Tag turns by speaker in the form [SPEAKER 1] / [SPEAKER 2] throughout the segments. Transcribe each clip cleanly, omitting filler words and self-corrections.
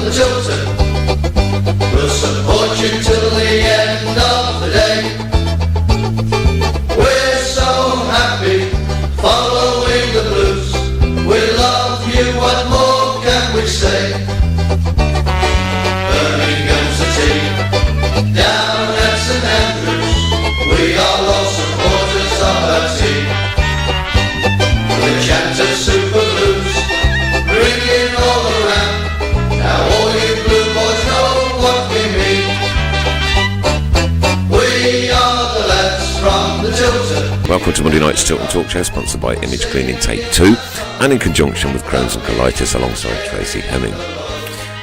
[SPEAKER 1] the Tilton. We'll support you till the end of the day. We're so happy following the blues. We love you, what more can we say? Birmingham's the team, down at St Andrews. We are all supporters of our team. The chant of Super Blues ringing all around. Now all you blue boys know what we mean. We are the lads from the Tilton.
[SPEAKER 2] Welcome to Monday night's Tilton Talk Show, sponsored by Image Cleaning Take 2 and in conjunction with Crohn's and Colitis alongside Tracy Hemming.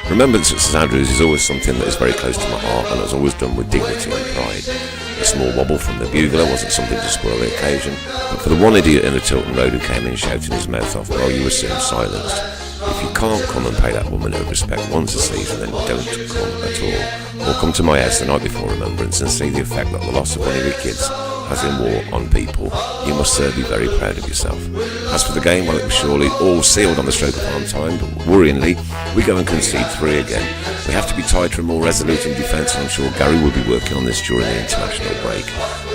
[SPEAKER 2] Remembrance at St Andrews is always something that is very close to my heart and has always done with dignity and pride. A small wobble from the bugler wasn't something to spoil the occasion, but for the one idiot in the Tilton Road who came in shouting his mouth off, well, you were soon silenced. If you can't come and pay that woman her respect once a season, then don't come at all. Or come to my house the night before Remembrance and see the effect that the loss of one of your kids has in war on people. You must be very proud of yourself. As for the game, well, it was surely all sealed on the stroke of half time, but worryingly, we go and concede 3 again. We have to be tighter and more resolute in defence, and I'm sure Gary will be working on this during the international break.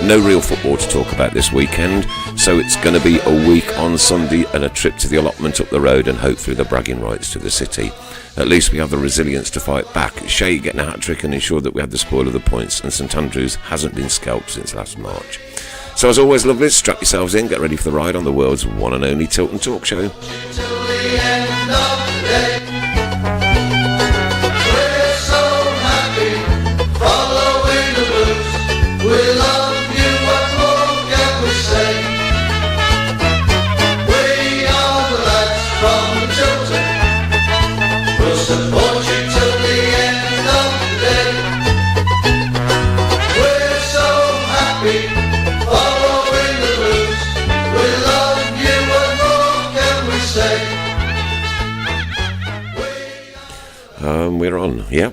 [SPEAKER 2] No real football to talk about this weekend, so it's going to be a week on Sunday and a trip to the allotment up the road and hopefully the bragging rights to the city. At least we have the resilience to fight back. Shea getting a hat-trick and ensure that we have the spoil of the points, and St Andrews hasn't been scalped since last March. So as always, lovely, strap yourselves in, get ready for the ride on the world's one and only Tilton Talk Show.
[SPEAKER 1] Till the end of the day. We're so happy following the blues. We love you, what more can we say? We are the lads from the Tilton. We'll support you till the end of the day. We're so happy following the blues. We love you, what more can we say?
[SPEAKER 2] We're on, yeah.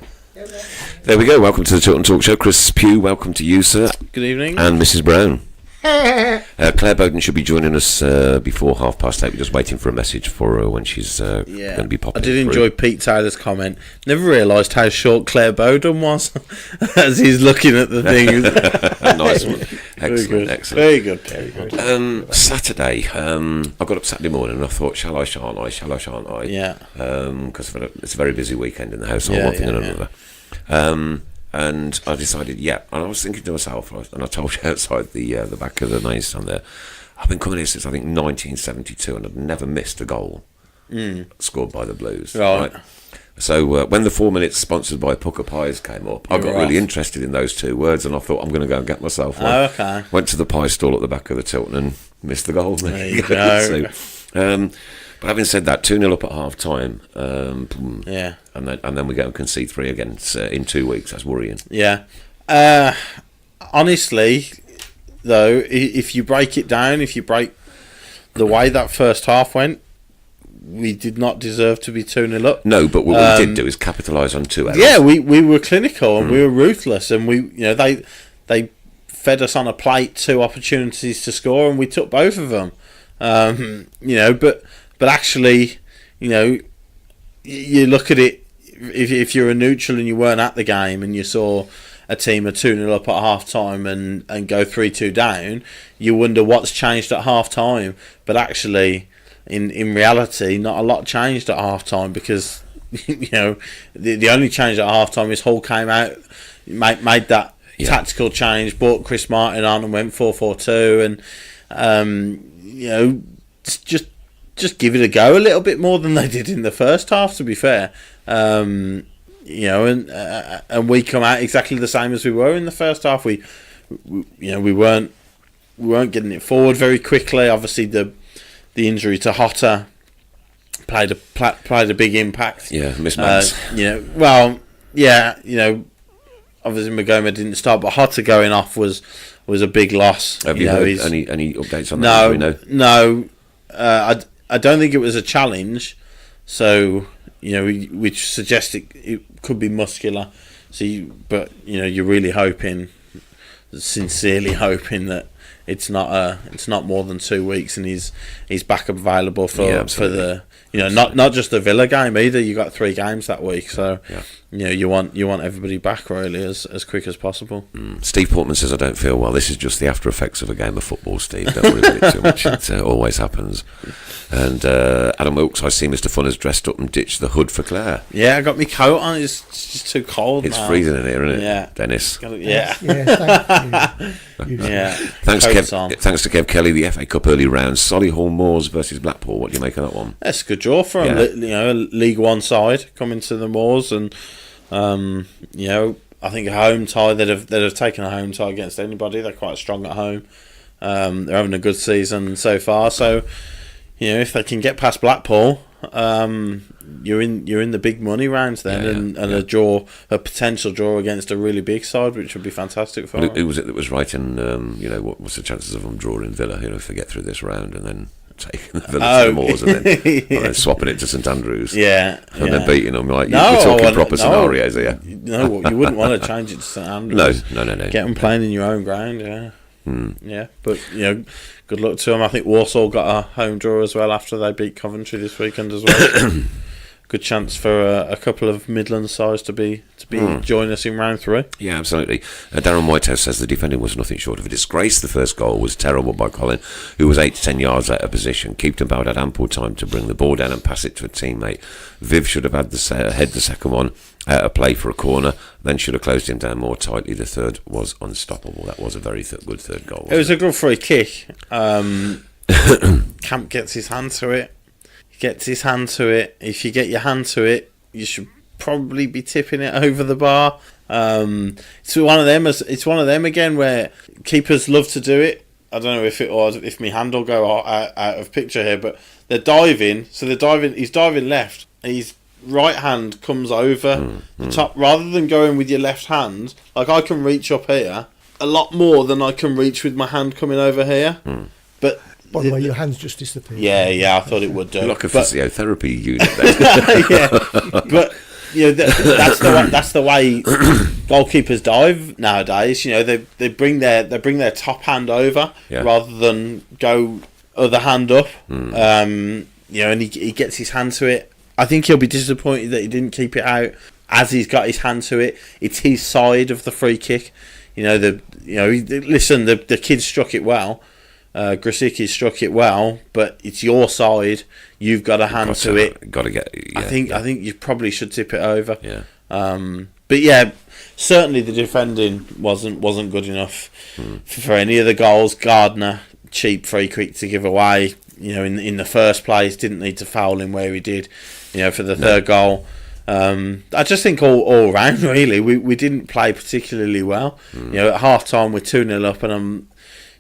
[SPEAKER 2] There we go, welcome to the Tilton Talk Show. Chris Pugh, welcome to you, sir.
[SPEAKER 3] Good evening.
[SPEAKER 2] And Mrs Brown. Claire Boden should be joining us before 8:30. We're just waiting for a message for her when she's going to be popping
[SPEAKER 3] I did
[SPEAKER 2] through.
[SPEAKER 3] enjoy Pete Taylor's comment. Never realised how short Claire Boden was as he's looking at the thing.
[SPEAKER 2] Nice one. Excellent, excellent.
[SPEAKER 3] Very good, very good.
[SPEAKER 2] Saturday, I got up Saturday morning and I thought, shall I, shan't I?
[SPEAKER 3] Yeah.
[SPEAKER 2] Because it's a very busy weekend in the household, one thing and another. And I decided, and I was thinking to myself, and I told you outside the back of the main stand there, I've been coming here since I think 1972 and I've never missed a goal scored by the Blues. Right. So when the 4 minutes sponsored by Pucker Pies came up, I got really interested in those 2 words and I thought I'm going to go and get myself one.
[SPEAKER 3] Oh, okay.
[SPEAKER 2] Went to the pie stall at the back of the Tilton and missed the goal.
[SPEAKER 3] There you go.
[SPEAKER 2] So, but having said that, 2-0 up at half time. And then we go and concede 3 again in 2 weeks. That's worrying.
[SPEAKER 3] Yeah. Honestly, though, if you break it down, if you break the way that first half went, we did not deserve to be 2-0 up.
[SPEAKER 2] No, but what we did do is capitalise on 2 errors.
[SPEAKER 3] Yeah, we were clinical and we were ruthless, and they fed us on a plate 2 opportunities to score, and we took both of them. But actually, you look at it, if you're a neutral and you weren't at the game and you saw a team are 2-0 up at half time and go 3-2 down, you wonder what's changed at half time. But actually, in reality, not a lot changed at half time, because the only change at half time is Hull came out, made that tactical change, brought Chris Martin on and went 4-4-2, and just give it a go a little bit more than they did in the first half, to be fair. And we come out exactly the same as we were in the first half. We weren't getting it forward very quickly. Obviously, the injury to Hotter played a big impact.
[SPEAKER 2] Yeah, mismatch.
[SPEAKER 3] Obviously Magoma didn't start, but Hotter going off was a big loss.
[SPEAKER 2] Have you heard any updates on that?
[SPEAKER 3] No. I don't think it was a challenge, so which suggests it could be muscular. So, you're really sincerely hoping that it's not more than 2 weeks, and he's back available for the not just the Villa game either. You got 3 games that week, so you want everybody back really as quick as possible.
[SPEAKER 2] Steve Portman says, I don't feel well. This is just the after effects of a game of football, Steve. Don't worry about it too much. It always happens. And Adam Wilkes, I see Mr. Fun has dressed up and ditched the hood for Claire.
[SPEAKER 3] Yeah, I got my coat on. It's just too cold.
[SPEAKER 2] It's freezing in here, isn't it?
[SPEAKER 3] Yeah,
[SPEAKER 2] Dennis.
[SPEAKER 3] Yeah.
[SPEAKER 4] Thank you.
[SPEAKER 3] Yeah.
[SPEAKER 2] Thanks to Kev Kelly. The FA Cup early round. Solihull Moors versus Blackpool. What do you make of that one?
[SPEAKER 3] That's a good draw for them. A League One side coming to the Moors, and I think a home tie that have taken a home tie against anybody. They're quite strong at home. They're having a good season so far. So if they can get past Blackpool, you're in the big money rounds then, a potential draw against a really big side, which would be fantastic for them.
[SPEAKER 2] Who was it that was writing? What's the chances of them drawing Villa? If they get through this round and then taking the Villa to the Moors and then swapping it to St Andrews, and then beating them. Like we're talking proper scenarios here.
[SPEAKER 3] No, you wouldn't want to change it to St Andrews.
[SPEAKER 2] No.
[SPEAKER 3] Get them playing in your own ground. Yeah. Yeah, but good luck to them. I think Walsall got a home draw as well after they beat Coventry this weekend as well. Good chance for a couple of Midland sides to be join us in round 3.
[SPEAKER 2] Yeah, absolutely. Darren Whitehouse says the defending was nothing short of a disgrace. The first goal was terrible by Colin, who was 8 to 10 yards out of position. Keepton Bowd had ample time to bring the ball down and pass it to a teammate. Viv should have had the second one out of play for a corner, then should have closed him down more tightly. The third was unstoppable. That was a very good third goal.
[SPEAKER 3] It was a good free kick. Camp gets his hand to it. If you get your hand to it, you should probably be tipping it over the bar. It's one of them again where keepers love to do it. I don't know if my hand will go out of picture here, but they're diving. So he's diving left. His right hand comes over the top, rather than going with your left hand. Like I can reach up here a lot more than I can reach with my hand coming over here. But
[SPEAKER 4] by the way, your hands just disappeared.
[SPEAKER 3] Yeah, I thought it would do.
[SPEAKER 2] Like a physiotherapy unit there.
[SPEAKER 3] But that's the way goalkeepers dive nowadays. They bring their top hand over rather than go other hand up. And he gets his hand to it. I think he'll be disappointed that he didn't keep it out as he's got his hand to it. It's his side of the free kick. The kid struck it well. Grosicki struck it well, but it's your side. You've got a hand to it.
[SPEAKER 2] Got to get. Yeah,
[SPEAKER 3] I think you probably should tip it over.
[SPEAKER 2] Yeah.
[SPEAKER 3] But yeah, certainly the defending wasn't good enough for any of the goals. Gardner, cheap free kick to give away. In the first place, didn't need to foul him where he did. For the third goal. I just think all round really we didn't play particularly well. At half time we're 2-0 up and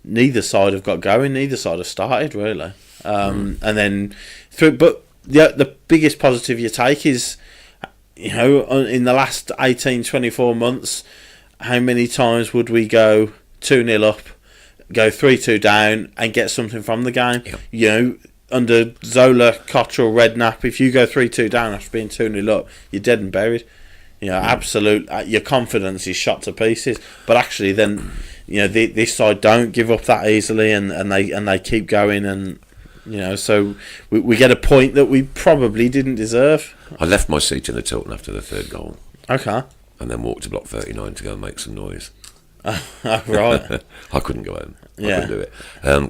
[SPEAKER 3] neither side have got going, neither side have started really. And then but the biggest positive you take is in the last 18-24 months, how many times would we go 2-0 up, go 3-2 down and get something from the game? Yep. Under Zola, Cottrell, Redknapp, if you go 3-2 down after being 2-0 up, you're dead and buried. Absolute. Your confidence is shot to pieces. But actually, then this side don't give up that easily, and they keep going, and so we get a point that we probably didn't deserve.
[SPEAKER 2] I left my seat in the Tilton after the third goal.
[SPEAKER 3] Okay.
[SPEAKER 2] And then walked to block 39 to go and make some noise.
[SPEAKER 3] Right.
[SPEAKER 2] I couldn't go home. I couldn't do it.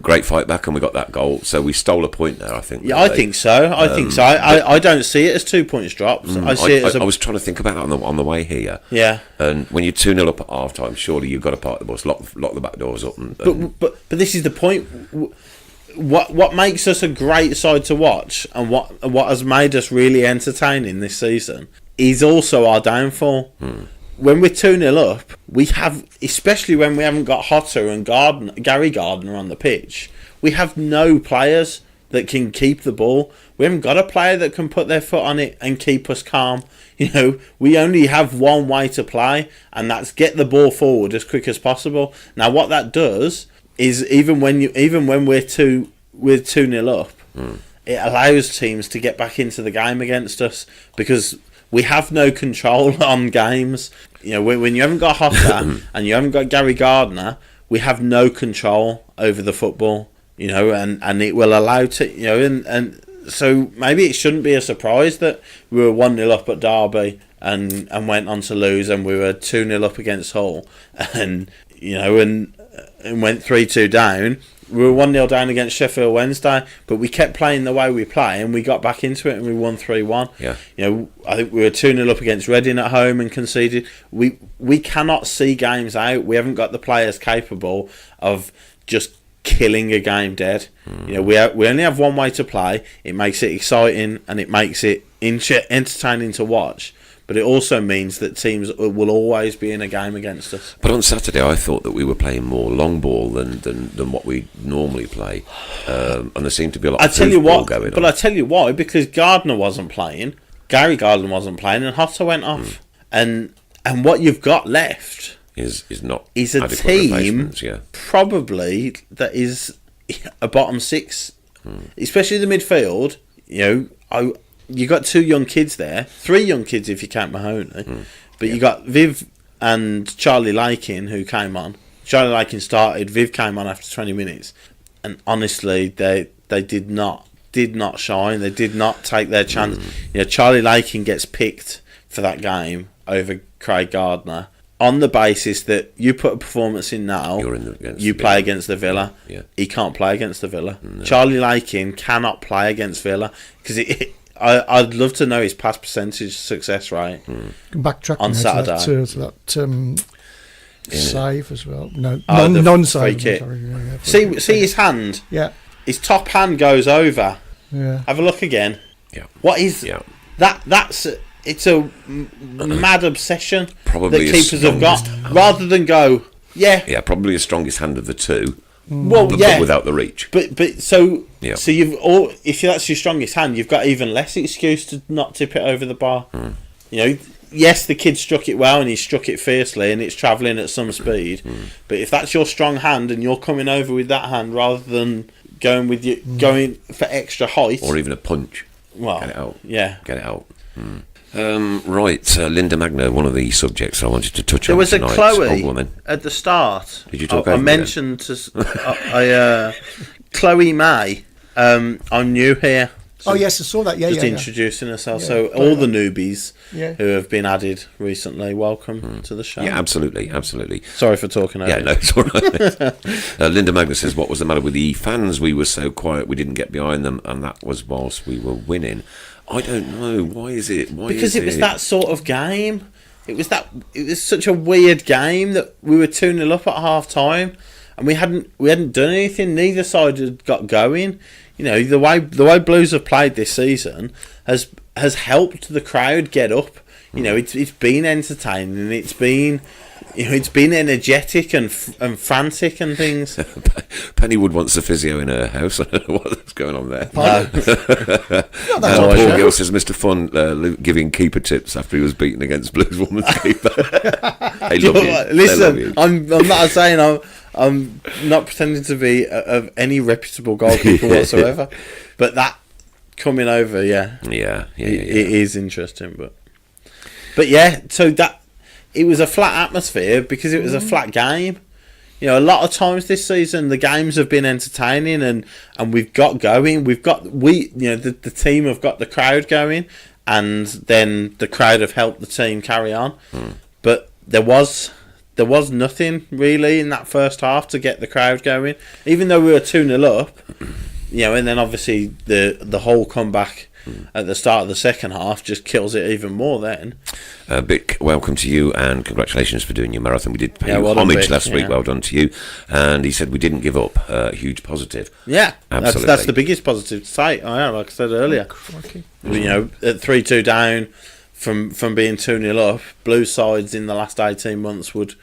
[SPEAKER 2] Great fight back, and we got that goal. So we stole a point there, I think.
[SPEAKER 3] Yeah, I think so. I don't see it as 2 points drops. I see it as
[SPEAKER 2] I was trying to think about it on the way here.
[SPEAKER 3] Yeah.
[SPEAKER 2] And when you're 2-0 up at half time, surely you've got to park the bus, lock the back doors up.
[SPEAKER 3] But this is the point. What makes us a great side to watch, and what has made us really entertaining this season, is also our downfall. When we're 2-0 up, we have, especially when we haven't got Hotter and Gary Gardner on the pitch, we have no players that can keep the ball. We haven't got a player that can put their foot on it and keep us calm. We only have one way to play, and that's get the ball forward as quick as possible. Now, what that does is even when we're 2-0 up, it allows teams to get back into the game against us, because we have no control on games. When you haven't got Hotter and you haven't got Gary Gardner, we have no control over the football, and it will allow to, and so maybe it shouldn't be a surprise that we were 1-0 up at Derby and went on to lose, and we were 2-0 up against Hull, and went 3-2 down. We were 1-0 down against Sheffield Wednesday, but we kept playing the way we play, and we got back into it, and we won 3-1.
[SPEAKER 2] Yeah.
[SPEAKER 3] I think we were 2-0 up against Reading at home and conceded. We cannot see games out. We haven't got the players capable of just killing a game dead. We only have one way to play. It makes it exciting, and it makes it entertaining to watch. But it also means that teams will always be in a game against us.
[SPEAKER 2] But on Saturday, I thought that we were playing more long ball than what we normally play, and there seemed to be a lot of football going on.
[SPEAKER 3] But I tell you why, because Gardner wasn't playing, Gary Gardner wasn't playing, and Hotter went off. And what you've got left
[SPEAKER 2] is
[SPEAKER 3] a team probably that is a bottom six, especially the midfield. You got 2 young kids there, 3 young kids if you count Mahoney, but you got Viv and Charlie Lakin who came on. Charlie Lakin started, Viv came on after 20 minutes, and honestly, they did not shine. They did not take their chance. Charlie Lakin gets picked for that game over Craig Gardner on the basis that you put a performance in now, you play against the Villa.
[SPEAKER 2] Yeah.
[SPEAKER 3] He can't play against the Villa.
[SPEAKER 2] No.
[SPEAKER 3] Charlie Lakin cannot play against Villa because I'd love to know his pass percentage success rate.
[SPEAKER 4] Backtrack
[SPEAKER 3] on Saturday
[SPEAKER 4] to that save as well. No, non-save.
[SPEAKER 3] See his hand.
[SPEAKER 4] Yeah,
[SPEAKER 3] his top hand goes over.
[SPEAKER 4] Yeah.
[SPEAKER 3] Have a look again.
[SPEAKER 2] Yeah.
[SPEAKER 3] What is that? It's a mad obsession
[SPEAKER 2] probably
[SPEAKER 3] that keepers have got. Rather than go,
[SPEAKER 2] probably the strongest hand of the two.
[SPEAKER 3] Well,
[SPEAKER 2] but without the reach.
[SPEAKER 3] So if that's your strongest hand, you've got even less excuse to not tip it over the bar. Yes, the kid struck it well and he struck it fiercely and it's travelling at some speed. But if that's your strong hand and you're coming over with that hand rather than going for extra height
[SPEAKER 2] or even a punch,
[SPEAKER 3] get
[SPEAKER 2] it out.
[SPEAKER 3] Yeah,
[SPEAKER 2] get it out. Linda Magno, one of the subjects I wanted to touch on.
[SPEAKER 3] There was
[SPEAKER 2] tonight.
[SPEAKER 3] a Chloe at the start.
[SPEAKER 2] Did you talk
[SPEAKER 3] I
[SPEAKER 2] over
[SPEAKER 3] mentioned Chloe May. I'm new here.
[SPEAKER 4] So yes, I saw that. Yeah,
[SPEAKER 3] just introducing herself. So all the newbies who have been added recently, welcome to the show.
[SPEAKER 2] Yeah, absolutely.
[SPEAKER 3] Sorry for talking over.
[SPEAKER 2] Yeah, no, it's all right. Linda Magna says, "What was the matter with the fans? We were so quiet, we didn't get behind them, and that was whilst we were winning." I don't know. Why is it?
[SPEAKER 3] Because it was that sort of game. It was such a weird game that we were 2-0 up at half time, and we hadn't done anything. Neither side had got going. The way Blues have played this season has helped the crowd get up. It's been entertaining. It's been energetic and frantic and things.
[SPEAKER 2] Pennywood wants a physio in her house. I don't know what's going on there.
[SPEAKER 3] No.
[SPEAKER 2] Paul Gill says Mr. Fun giving keeper tips after he was beaten against Blues woman's keeper. They love you.
[SPEAKER 3] Listen, I'm not saying I'm not pretending to be of any reputable goalkeeper whatsoever, but that coming over, it is interesting. But yeah, so that. It was a flat atmosphere because it was a flat game. A lot of times this season the games have been entertaining and we've got going. The team have got the crowd going, and then the crowd have helped the team carry on. But there was nothing really in that first half to get the crowd going, even though we were 2-0 up. And then obviously the whole comeback at the start of the second half just kills it even more then.
[SPEAKER 2] Vic, welcome to you and congratulations for doing your marathon. We did pay you homage last week. Well done to you. And he said we didn't give up. Huge positive.
[SPEAKER 3] Yeah,
[SPEAKER 2] absolutely.
[SPEAKER 3] That's the biggest positive to say. Like I said earlier. At 3-2 down from being 2-0 up, blue sides in the last 18 months would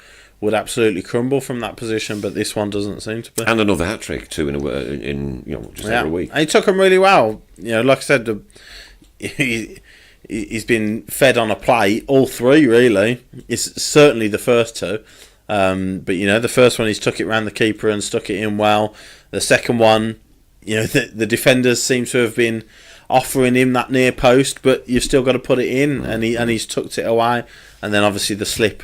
[SPEAKER 3] absolutely crumble from that position, but this one doesn't seem to be.
[SPEAKER 2] And another hat trick too in just over a week.
[SPEAKER 3] And he took them really well. Like I said, he's been fed on a plate. All three really. It's certainly the first two, but the first one he's took it round the keeper and stuck it in well. The second one, the defenders seem to have been offering him that near post, but you've still got to put it in, and he's tucked it away. And then obviously the slip.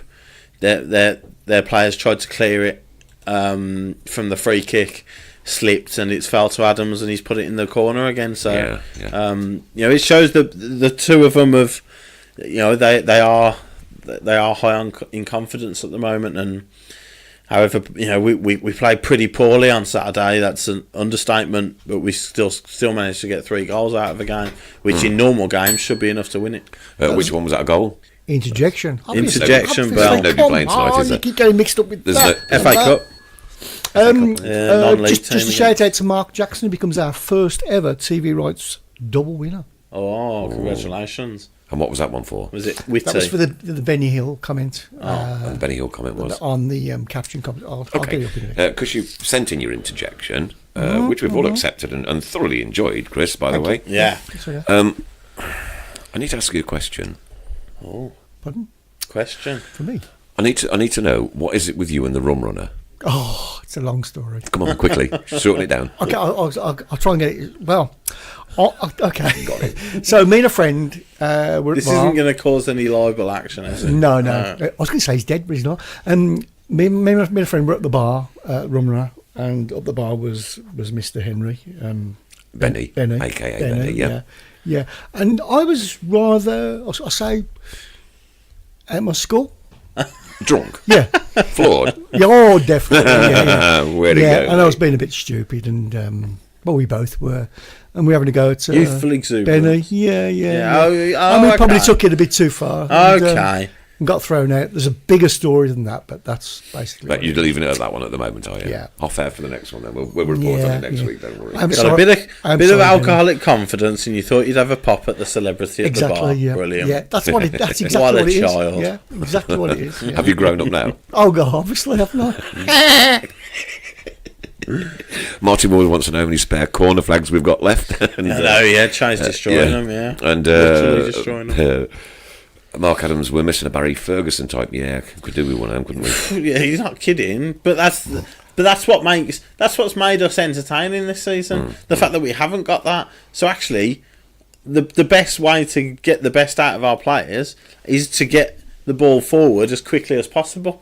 [SPEAKER 3] Their players tried to clear it from the free kick slipped and it's fell to Adams and he's put it in the corner again. So it shows the two of them have, they are high in confidence at the moment. And however, we played pretty poorly on Saturday. That's an understatement, but we still managed to get 3 goals out of a game, which in normal games should be enough to win it.
[SPEAKER 2] Which one was that a goal?
[SPEAKER 4] Interjection,
[SPEAKER 3] Bell.
[SPEAKER 2] Nobody playing tonight, is
[SPEAKER 4] You
[SPEAKER 2] it?
[SPEAKER 4] keep getting mixed up with that.
[SPEAKER 3] FA Cup.
[SPEAKER 4] Just a shout out to Mark Jackson, who becomes our first ever TV rights double winner.
[SPEAKER 3] Oh, congratulations.
[SPEAKER 2] And what was that one for?
[SPEAKER 3] Was it Witty?
[SPEAKER 4] That was for the Benny Hill comment.
[SPEAKER 2] The Benny Hill comment was?
[SPEAKER 4] On the caption comment. I'll get it up in a minute.
[SPEAKER 2] Because you sent in your interjection, which we've all accepted and thoroughly enjoyed, Chris, by the way.
[SPEAKER 3] Yeah.
[SPEAKER 2] I need to ask you a question.
[SPEAKER 3] Oh.
[SPEAKER 4] Pardon?
[SPEAKER 3] Question?
[SPEAKER 4] For me?
[SPEAKER 2] I need to know, what is it with you and the rum runner?
[SPEAKER 4] Oh, it's a long story.
[SPEAKER 2] Come on, quickly. Sorting it down.
[SPEAKER 4] Okay, I'll try and get it. Well, okay. Got it. So me and a friend were at the bar.
[SPEAKER 3] This isn't going to cause any liable action, is it?
[SPEAKER 4] No. I was going to say he's dead, but he's not. Me and a friend were at the bar, Rumra, and up the bar was Mr. Henry.
[SPEAKER 2] Benny, a.k.a. Benny,
[SPEAKER 4] yeah. And I was rather, I'll say, at my school.
[SPEAKER 2] Drunk?
[SPEAKER 4] Yeah.
[SPEAKER 2] Flawed?
[SPEAKER 4] Yeah, definitely. Yeah.
[SPEAKER 2] Where'd he go?
[SPEAKER 4] And I was being a bit stupid, and we both were. And we're having to go to
[SPEAKER 3] youthful exuberance.
[SPEAKER 4] Benny. Yeah.
[SPEAKER 3] Oh,
[SPEAKER 4] we probably took it a bit too far.
[SPEAKER 3] Okay.
[SPEAKER 4] And got thrown out. There's a bigger story than that, but that's basically.
[SPEAKER 2] But you're leaving it at that one at the moment, are you?
[SPEAKER 4] Yeah.
[SPEAKER 2] Off air for the next one, then. We'll report on it next week, don't worry.
[SPEAKER 3] Got a bit of alcoholic confidence, and you thought you'd have a pop at the celebrity at the bar.
[SPEAKER 4] Yeah.
[SPEAKER 3] Brilliant.
[SPEAKER 4] Yeah, that's exactly
[SPEAKER 3] What
[SPEAKER 4] what
[SPEAKER 3] a
[SPEAKER 4] it is.
[SPEAKER 3] child.
[SPEAKER 4] Yeah, exactly what it is. Yeah.
[SPEAKER 2] Have you grown up now?
[SPEAKER 4] Oh, God, obviously, haven't I?
[SPEAKER 2] Martin Moore wants to know how many spare corner flags we've got left. And,
[SPEAKER 3] Chai's destroying them, yeah.
[SPEAKER 2] And
[SPEAKER 3] literally destroying them.
[SPEAKER 2] Mark Adams, we're missing a Barry Ferguson type. Yeah, could do with one of them, couldn't we?
[SPEAKER 3] Yeah, he's not kidding. But that's what's made us entertaining this season. The fact that we haven't got that. So actually, the best way to get the best out of our players is to get the ball forward as quickly as possible.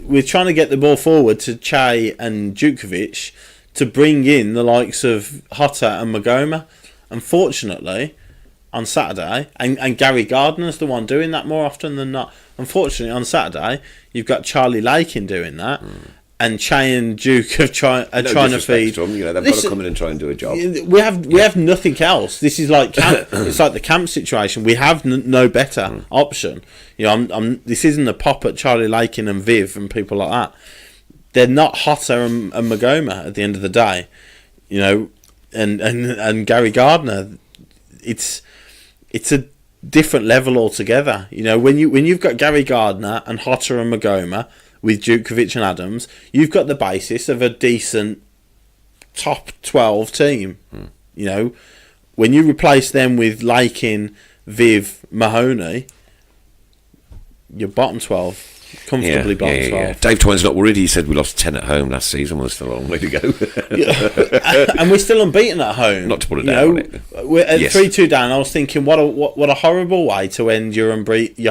[SPEAKER 3] We're trying to get the ball forward to Che and Djukovic to bring in the likes of Hotter and Magoma. Unfortunately, on Saturday, and Gary Gardner's the one doing that more often than not. Unfortunately, on Saturday, you've got Charlie Lakin doing that, and Che and Duke are trying to feed.
[SPEAKER 2] To them, they've got to come in and try and do a job.
[SPEAKER 3] We have nothing else. This is like it's like the camp situation. We have no better option. This isn't a pop at Charlie Lakin and Viv and people like that. They're not Hotter and Magoma at the end of the day, and Gary Gardner. It's a different level altogether. When you've got Gary Gardner and Hotter and Magoma with Djukovic and Adams, you've got the basis of a decent top 12 team. When you replace them with Lakin, Viv, Mahoney, you're bottom 12. Comfortably bottom 12.
[SPEAKER 2] Yeah. Dave Twine's not worried. He said we lost 10 at home last season. Well, there's still a long way to go.
[SPEAKER 3] And we're still unbeaten at home.
[SPEAKER 2] Not to put it down on it.
[SPEAKER 3] We're at 3-2 down. I was thinking, what a horrible way to end your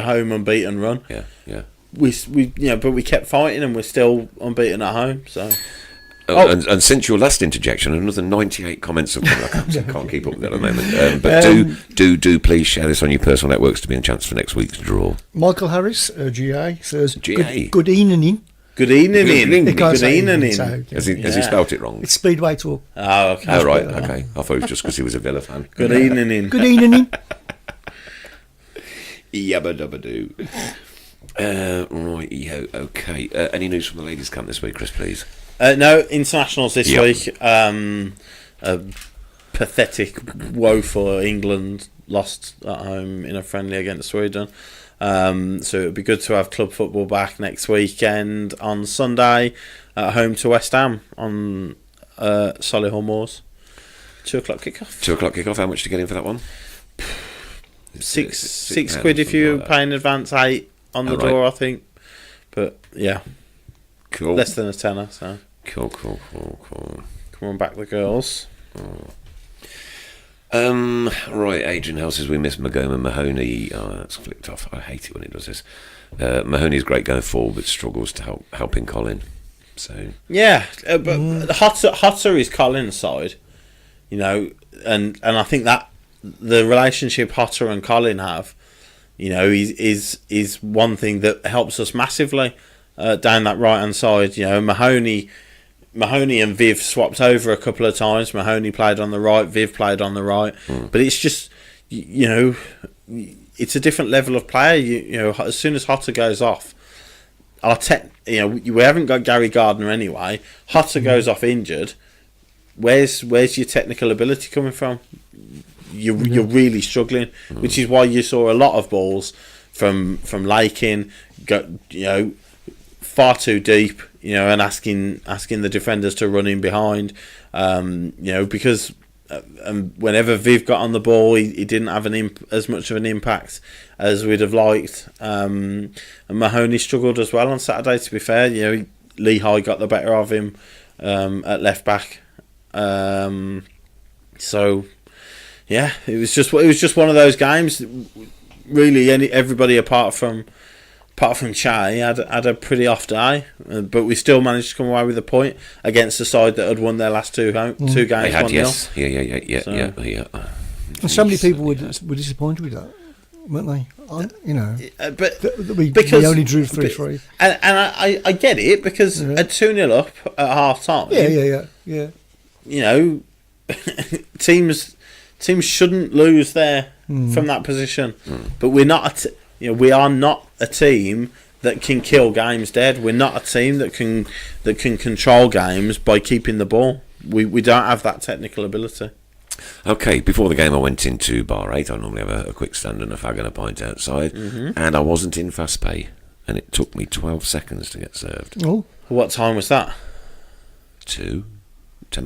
[SPEAKER 3] home unbeaten run.
[SPEAKER 2] Yeah.
[SPEAKER 3] But we kept fighting and we're still unbeaten at home. So.
[SPEAKER 2] And since your last interjection, another 98 comments have come. I can't keep up with that at the moment. But do please share this on your personal networks to be a chance for next week's draw.
[SPEAKER 4] Michael Harris, GA, says,
[SPEAKER 2] GA.
[SPEAKER 4] Good evening.
[SPEAKER 3] Good evening.
[SPEAKER 4] Because
[SPEAKER 3] Good evening.
[SPEAKER 4] So,
[SPEAKER 2] Has he spelt it wrong?
[SPEAKER 4] It's Speedway Talk.
[SPEAKER 3] Oh, okay.
[SPEAKER 2] Oh, right. Okay. I thought it was just because he was a Villa fan.
[SPEAKER 3] Good evening.
[SPEAKER 4] Good evening.
[SPEAKER 2] Yabba dabba doo. Right, okay. Any news from the ladies' camp this week, Chris, please?
[SPEAKER 3] No, internationals this week. A pathetic, woeful England lost at home in a friendly against Sweden. So it would be good to have club football back next weekend on Sunday at home to West Ham on Solihull Moors. 2 o'clock kickoff.
[SPEAKER 2] 2 o'clock kickoff. How much to get in for that one?
[SPEAKER 3] Six quid if you pay in advance, 8 on the door, I think. But yeah.
[SPEAKER 2] Cool.
[SPEAKER 3] Less than a tenner, so.
[SPEAKER 2] Cool.
[SPEAKER 3] Come on back, the girls.
[SPEAKER 2] Right, Adrian House says we miss Magoma Mahoney. Oh, that's flicked off. I hate it when it does this. Mahoney is great going forward, but struggles to helping Colin. So
[SPEAKER 3] Yeah, but Hotter is Colin's side, and I think that the relationship Hotter and Colin have, is one thing that helps us massively down that right hand side. Mahoney and Viv swapped over a couple of times. Mahoney played on the right, Viv played on the right, but it's just it's a different level of player. As soon as Hotter goes off, we haven't got Gary Gardner anyway. Hotter goes off injured. Where's your technical ability coming from? You're really struggling, which is why you saw a lot of balls from Lakin go, far too deep, and asking the defenders to run in behind, because whenever Viv got on the ball, he didn't have as much of an impact as we'd have liked, and Mahoney struggled as well on Saturday. To be fair, Lehigh got the better of him at left back, so. Yeah, it was just one of those games. Really, everybody apart from Che had a pretty off day, but we still managed to come away with a point against a side that had won their last two games.
[SPEAKER 2] they had,
[SPEAKER 3] 1-0.
[SPEAKER 2] yes, yeah.
[SPEAKER 4] And so many people were disappointed with that, weren't they?
[SPEAKER 3] But
[SPEAKER 4] We only drew 3-3.
[SPEAKER 3] And I get it, because at 2-0 up at half time.
[SPEAKER 4] Yeah.
[SPEAKER 3] Teams shouldn't lose there from that position, but we're not. We are not a team that can kill games dead. We're not a team that can control games by keeping the ball. We don't have that technical ability.
[SPEAKER 2] Okay, before the game I went into bar 8. I normally have a quick stand and a fag and a pint outside, and I wasn't in fast pay, and it took me 12 seconds to get served.
[SPEAKER 4] Oh,
[SPEAKER 3] What time was that?
[SPEAKER 2] 10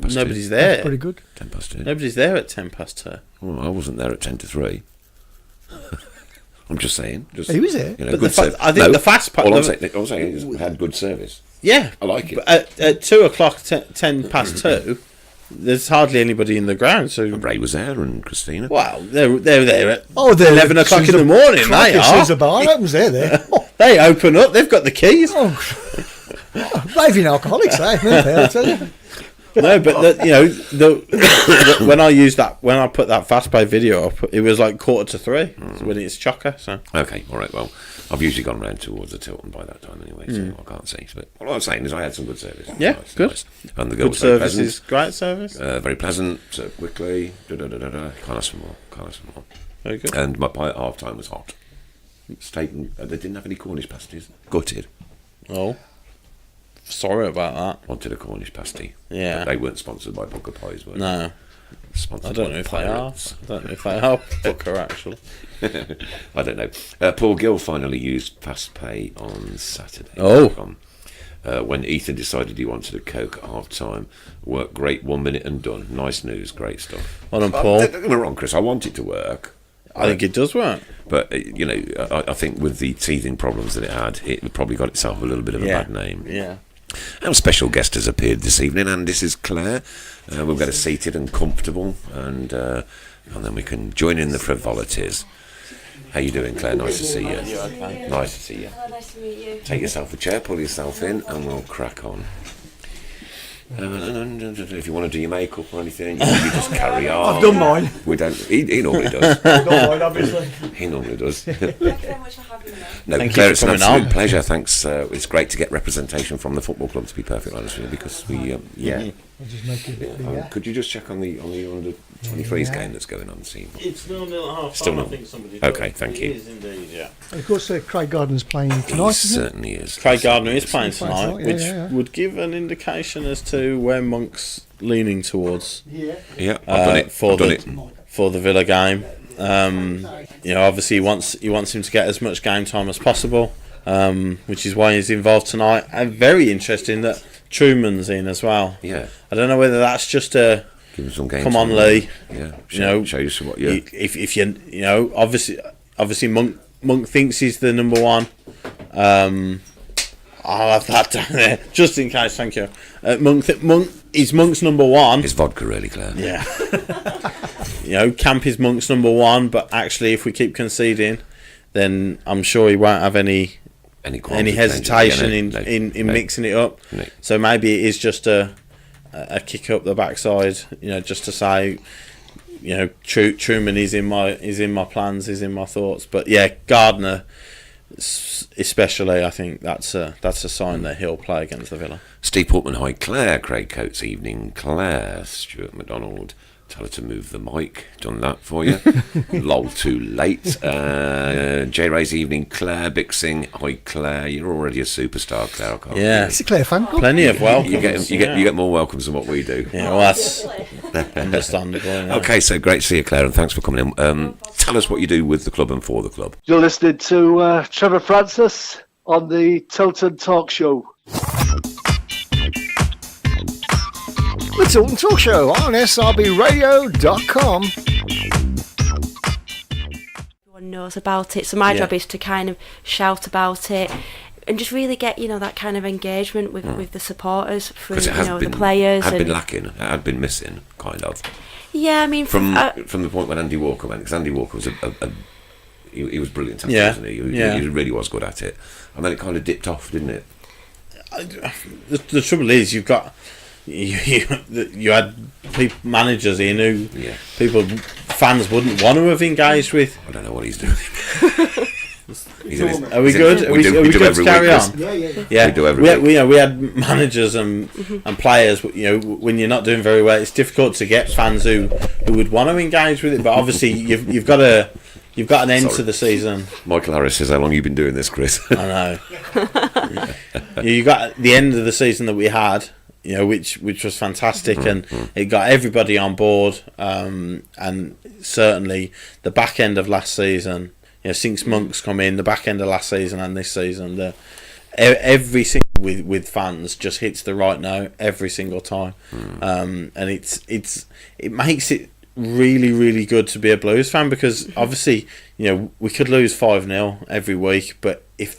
[SPEAKER 2] past
[SPEAKER 3] Nobody's
[SPEAKER 2] 2.
[SPEAKER 3] there.
[SPEAKER 4] that's pretty good.
[SPEAKER 2] 10 past 2.
[SPEAKER 3] Nobody's there at 10 past 2.
[SPEAKER 2] Well, I wasn't there at 10 to 3. I'm just saying.
[SPEAKER 4] He was there.
[SPEAKER 3] But I think the fast part.
[SPEAKER 2] All I'm saying is we had good service.
[SPEAKER 3] Yeah,
[SPEAKER 2] I like it.
[SPEAKER 3] But at 2 o'clock, 10 past 2, there's hardly anybody in the ground. So
[SPEAKER 2] Ray was there and Christina.
[SPEAKER 3] Well, they're there at
[SPEAKER 4] they're
[SPEAKER 3] 11 o'clock in the morning. They
[SPEAKER 4] As soon
[SPEAKER 3] are.
[SPEAKER 4] as the bar opens, they're there.
[SPEAKER 3] They open up. They've got the keys.
[SPEAKER 4] Raving alcoholics, I'll tell you.
[SPEAKER 3] No, but when I put that fast pay video up, it was like 2:45 when it's chocker. So
[SPEAKER 2] Okay, all right. Well, I've usually gone round towards the Tilton by that time anyway, so I can't see. But all I'm saying is I had some good service.
[SPEAKER 3] Yeah, good.
[SPEAKER 2] And the girl
[SPEAKER 3] good
[SPEAKER 2] was very
[SPEAKER 3] service
[SPEAKER 2] pleasant.
[SPEAKER 3] is great service.
[SPEAKER 2] Very pleasant, served quickly. Can't ask for more.
[SPEAKER 3] Very good.
[SPEAKER 2] And my pie at half time was hot. Steak and they didn't have any Cornish pasties. Gutted.
[SPEAKER 3] Oh, sorry about that.
[SPEAKER 2] Wanted a Cornish pasty.
[SPEAKER 3] Yeah.
[SPEAKER 2] But they weren't sponsored by Booker Pies, were they?
[SPEAKER 3] No,
[SPEAKER 2] Sponsored
[SPEAKER 3] I don't
[SPEAKER 2] by
[SPEAKER 3] know if
[SPEAKER 2] Pirates.
[SPEAKER 3] they are. I don't know if they are. Booker actually.
[SPEAKER 2] I don't know. Paul Gill finally used fast pay on Saturday.
[SPEAKER 3] Oh.
[SPEAKER 2] When Ethan decided he wanted a Coke at half time. Worked great, 1 minute and done. Nice news, great stuff.
[SPEAKER 3] Well done, Paul.
[SPEAKER 2] Don't get me wrong, Chris, I want it to work.
[SPEAKER 3] I think it does work.
[SPEAKER 2] But, I think with the teething problems that it had, it probably got itself a little bit of a bad name.
[SPEAKER 3] Yeah.
[SPEAKER 2] Our special guest has appeared this evening, and this is Claire. We'll get her seated and comfortable, and then we can join in the frivolities. How you doing, Claire? Nice to see you.
[SPEAKER 3] Okay.
[SPEAKER 2] Nice to see you.
[SPEAKER 5] Hello, nice to meet you.
[SPEAKER 2] Take yourself a chair, pull yourself in, and we'll crack on. If you want to do your makeup or anything, you just carry on.
[SPEAKER 4] I've done mine.
[SPEAKER 2] We don't. He normally does.
[SPEAKER 4] I've done mine, obviously.
[SPEAKER 2] He normally does.
[SPEAKER 5] Thank you very much for having me.
[SPEAKER 2] No,
[SPEAKER 3] Thank
[SPEAKER 2] Claire,
[SPEAKER 3] you
[SPEAKER 2] it's
[SPEAKER 3] for
[SPEAKER 2] an
[SPEAKER 3] coming
[SPEAKER 2] absolute
[SPEAKER 3] on.
[SPEAKER 2] pleasure. Thanks. It's great to get representation from the football club. To be perfectly honest with you, because we,
[SPEAKER 4] I'll just make it a bit bigger.
[SPEAKER 2] Could you just check on the under 23s game that's going on? See.
[SPEAKER 3] It's 0-0 at half
[SPEAKER 2] Still
[SPEAKER 3] time. I
[SPEAKER 2] not.
[SPEAKER 3] think somebody.
[SPEAKER 2] Okay, thank you.
[SPEAKER 3] It is indeed. Yeah.
[SPEAKER 4] Of course, Craig Gardner's playing
[SPEAKER 2] He
[SPEAKER 4] tonight, isn't it?
[SPEAKER 2] certainly is.
[SPEAKER 3] Craig Gardner is playing
[SPEAKER 4] He's playing
[SPEAKER 3] tonight,
[SPEAKER 4] tonight,
[SPEAKER 3] which
[SPEAKER 4] yeah.
[SPEAKER 3] would give an indication as to where Monk's leaning towards
[SPEAKER 4] Yeah.
[SPEAKER 2] Yeah, I've done it.
[SPEAKER 3] for
[SPEAKER 2] I've done
[SPEAKER 3] the
[SPEAKER 2] it.
[SPEAKER 3] for the Villa game. Obviously he wants him to get as much game time as possible, which is why he's involved tonight. And very interesting that Truman's in as well.
[SPEAKER 2] Yeah,
[SPEAKER 3] I don't know whether that's just a
[SPEAKER 2] give him some game.
[SPEAKER 3] come on,
[SPEAKER 2] time.
[SPEAKER 3] Lee.
[SPEAKER 2] Yeah, show you some what. Yeah,
[SPEAKER 3] If you obviously Monk thinks he's the number one. I'll have that down there just in case. Thank you. Monk is Monk's number one.
[SPEAKER 2] it's vodka, really, Claire.
[SPEAKER 3] Yeah. Camp is Monk's number one, but actually, if we keep conceding, then I'm sure he won't have any any hesitation in mixing it up.
[SPEAKER 2] No.
[SPEAKER 3] So maybe it is just a kick up the backside, just to say, Truman is in my plans, is in my thoughts. But yeah, Gardner especially, I think that's a sign that he'll play against the Villa.
[SPEAKER 2] Steve Portman, hi Claire. Craig Coates, evening Claire. Stuart McDonald, tell her to move the mic. Done that for you. Lol, too late. J Ray's evening Claire. Bixing, hi Claire. You're already a superstar, Claire. I can't
[SPEAKER 3] Yeah,
[SPEAKER 4] It's a Claire fan club.
[SPEAKER 3] plenty of welcomes.
[SPEAKER 2] you get more welcomes than what we do.
[SPEAKER 3] Yeah, well, that's understandable.
[SPEAKER 2] Okay, so great to see you, Claire, and thanks for coming in. Tell us what you do with the club and for the club.
[SPEAKER 6] You're listening to Trevor Francis on the Tilton Talk Show.
[SPEAKER 4] The Tilton Talk Show on srbradio.com.
[SPEAKER 5] Everyone knows about it, so my job is to kind of shout about it and just really get that kind of engagement with the supporters through the players.
[SPEAKER 2] It had been lacking. It had been missing, kind of.
[SPEAKER 5] Yeah, I mean,
[SPEAKER 2] from the point when Andy Walker went, because Andy Walker was he was brilliant at it, wasn't he? He really was good at it, and then it kind of dipped off, didn't it?
[SPEAKER 3] The trouble is, you've got you had managers in who fans wouldn't want to have engaged with.
[SPEAKER 2] I don't know what he's doing.
[SPEAKER 3] Are we good? Are we good to carry on? Yeah.
[SPEAKER 2] We do every week.
[SPEAKER 3] We had managers and players. When you're not doing very well, it's difficult to get fans who would want to engage with it. But obviously, you've got an end to the season.
[SPEAKER 2] Michael Harris says, "How long have you been doing this, Chris?"
[SPEAKER 3] I know. You got the end of the season that we had, which was fantastic, and it got everybody on board. And certainly the back end of last season. Since Monk's come in, the back end of last season and this season, every single with fans just hits the right note every single time, and it makes it really, really good to be a Blues fan, because obviously we could lose 5-0 every week, but if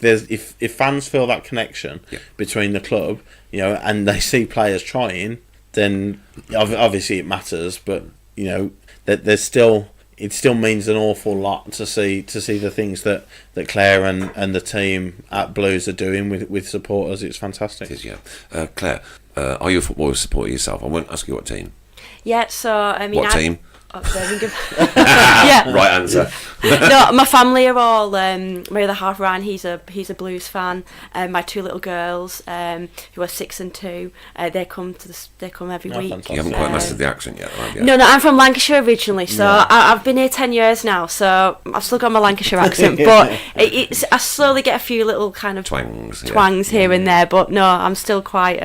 [SPEAKER 3] fans feel that connection between the club, and they see players trying, then obviously it matters, but that there's still. It still means an awful lot to see the things that Claire and the team at Blues are doing with supporters. It's fantastic.
[SPEAKER 2] It is, yeah. Claire, are you a football supporter yourself? I won't ask you what team.
[SPEAKER 5] Yeah, so I mean,
[SPEAKER 2] what team?
[SPEAKER 5] Yeah.
[SPEAKER 2] Right answer.
[SPEAKER 5] No, my family are all. My other half, Ryan, he's a Blues fan. My two little girls, who are 6 and 2, they come every week.
[SPEAKER 3] Fantastic.
[SPEAKER 2] You haven't quite mastered the accent yet, have you?
[SPEAKER 5] No, I'm from Lancashire originally, so I've been here 10 years now, so I've still got my Lancashire accent, but I slowly get a few little kind of twangs here and there, but no, I'm still quite.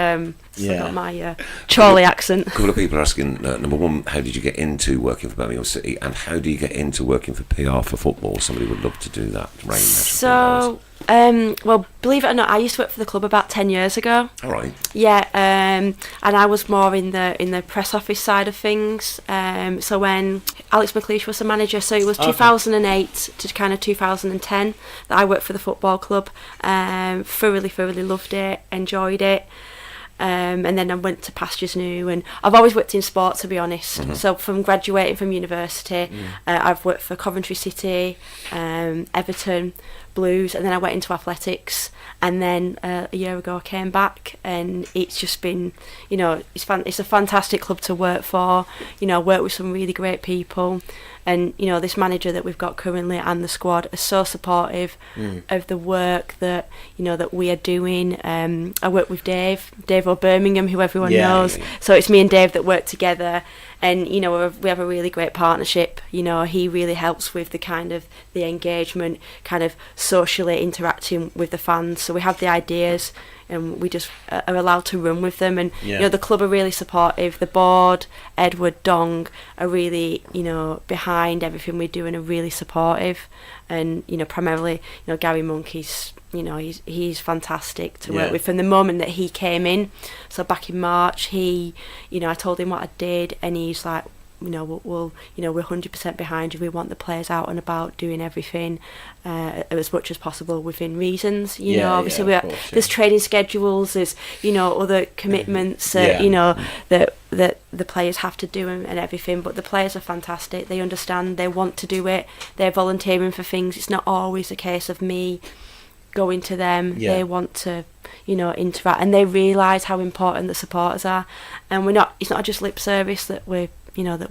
[SPEAKER 5] Still got my Chorley accent.
[SPEAKER 2] A couple of people are asking, number one, how did you get into working for Birmingham City, and how do you get into working for PR for football? Somebody would love to do that.
[SPEAKER 5] So, well, believe it or not, I used to work for the club about 10 years ago.
[SPEAKER 2] All right.
[SPEAKER 5] Yeah, and I was more in the press office side of things. So when Alex McLeish was the manager, so it was 2008 to kind of 2010 that I worked for the football club. Thoroughly loved it, enjoyed it. And then I went to Pastures New, and I've always worked in sport, to be honest. So from graduating from university, I've worked for Coventry City, Everton, Blues, and then I went into athletics, and then a year ago I came back, and it's just been, it's a fantastic club to work for. I work with some really great people, and this manager that we've got currently and the squad are so supportive of the work that that we are doing. I work with Dave O'Birmingham, who everyone knows. So it's me and Dave that work together, and we have a really great partnership. He really helps with the kind of the engagement, kind of socially interacting with the fans. So we have the ideas, and we just are allowed to run with them. And the club are really supportive. The board, Edward, Dong, are really behind everything we do and are really supportive. And primarily Gary Monk, he's fantastic to work with from the moment that he came in. So back in March, I told him what I did, and he's like, we're 100% behind you. We want the players out and about doing everything as much as possible within reasons. Obviously there's training schedules, there's other commitments that the players have to do and everything. But the players are fantastic. They understand. They want to do it. They're volunteering for things. It's not always a case of me going to them.
[SPEAKER 3] Yeah.
[SPEAKER 5] They want to, interact, and they realise how important the supporters are. And it's not just lip service that we're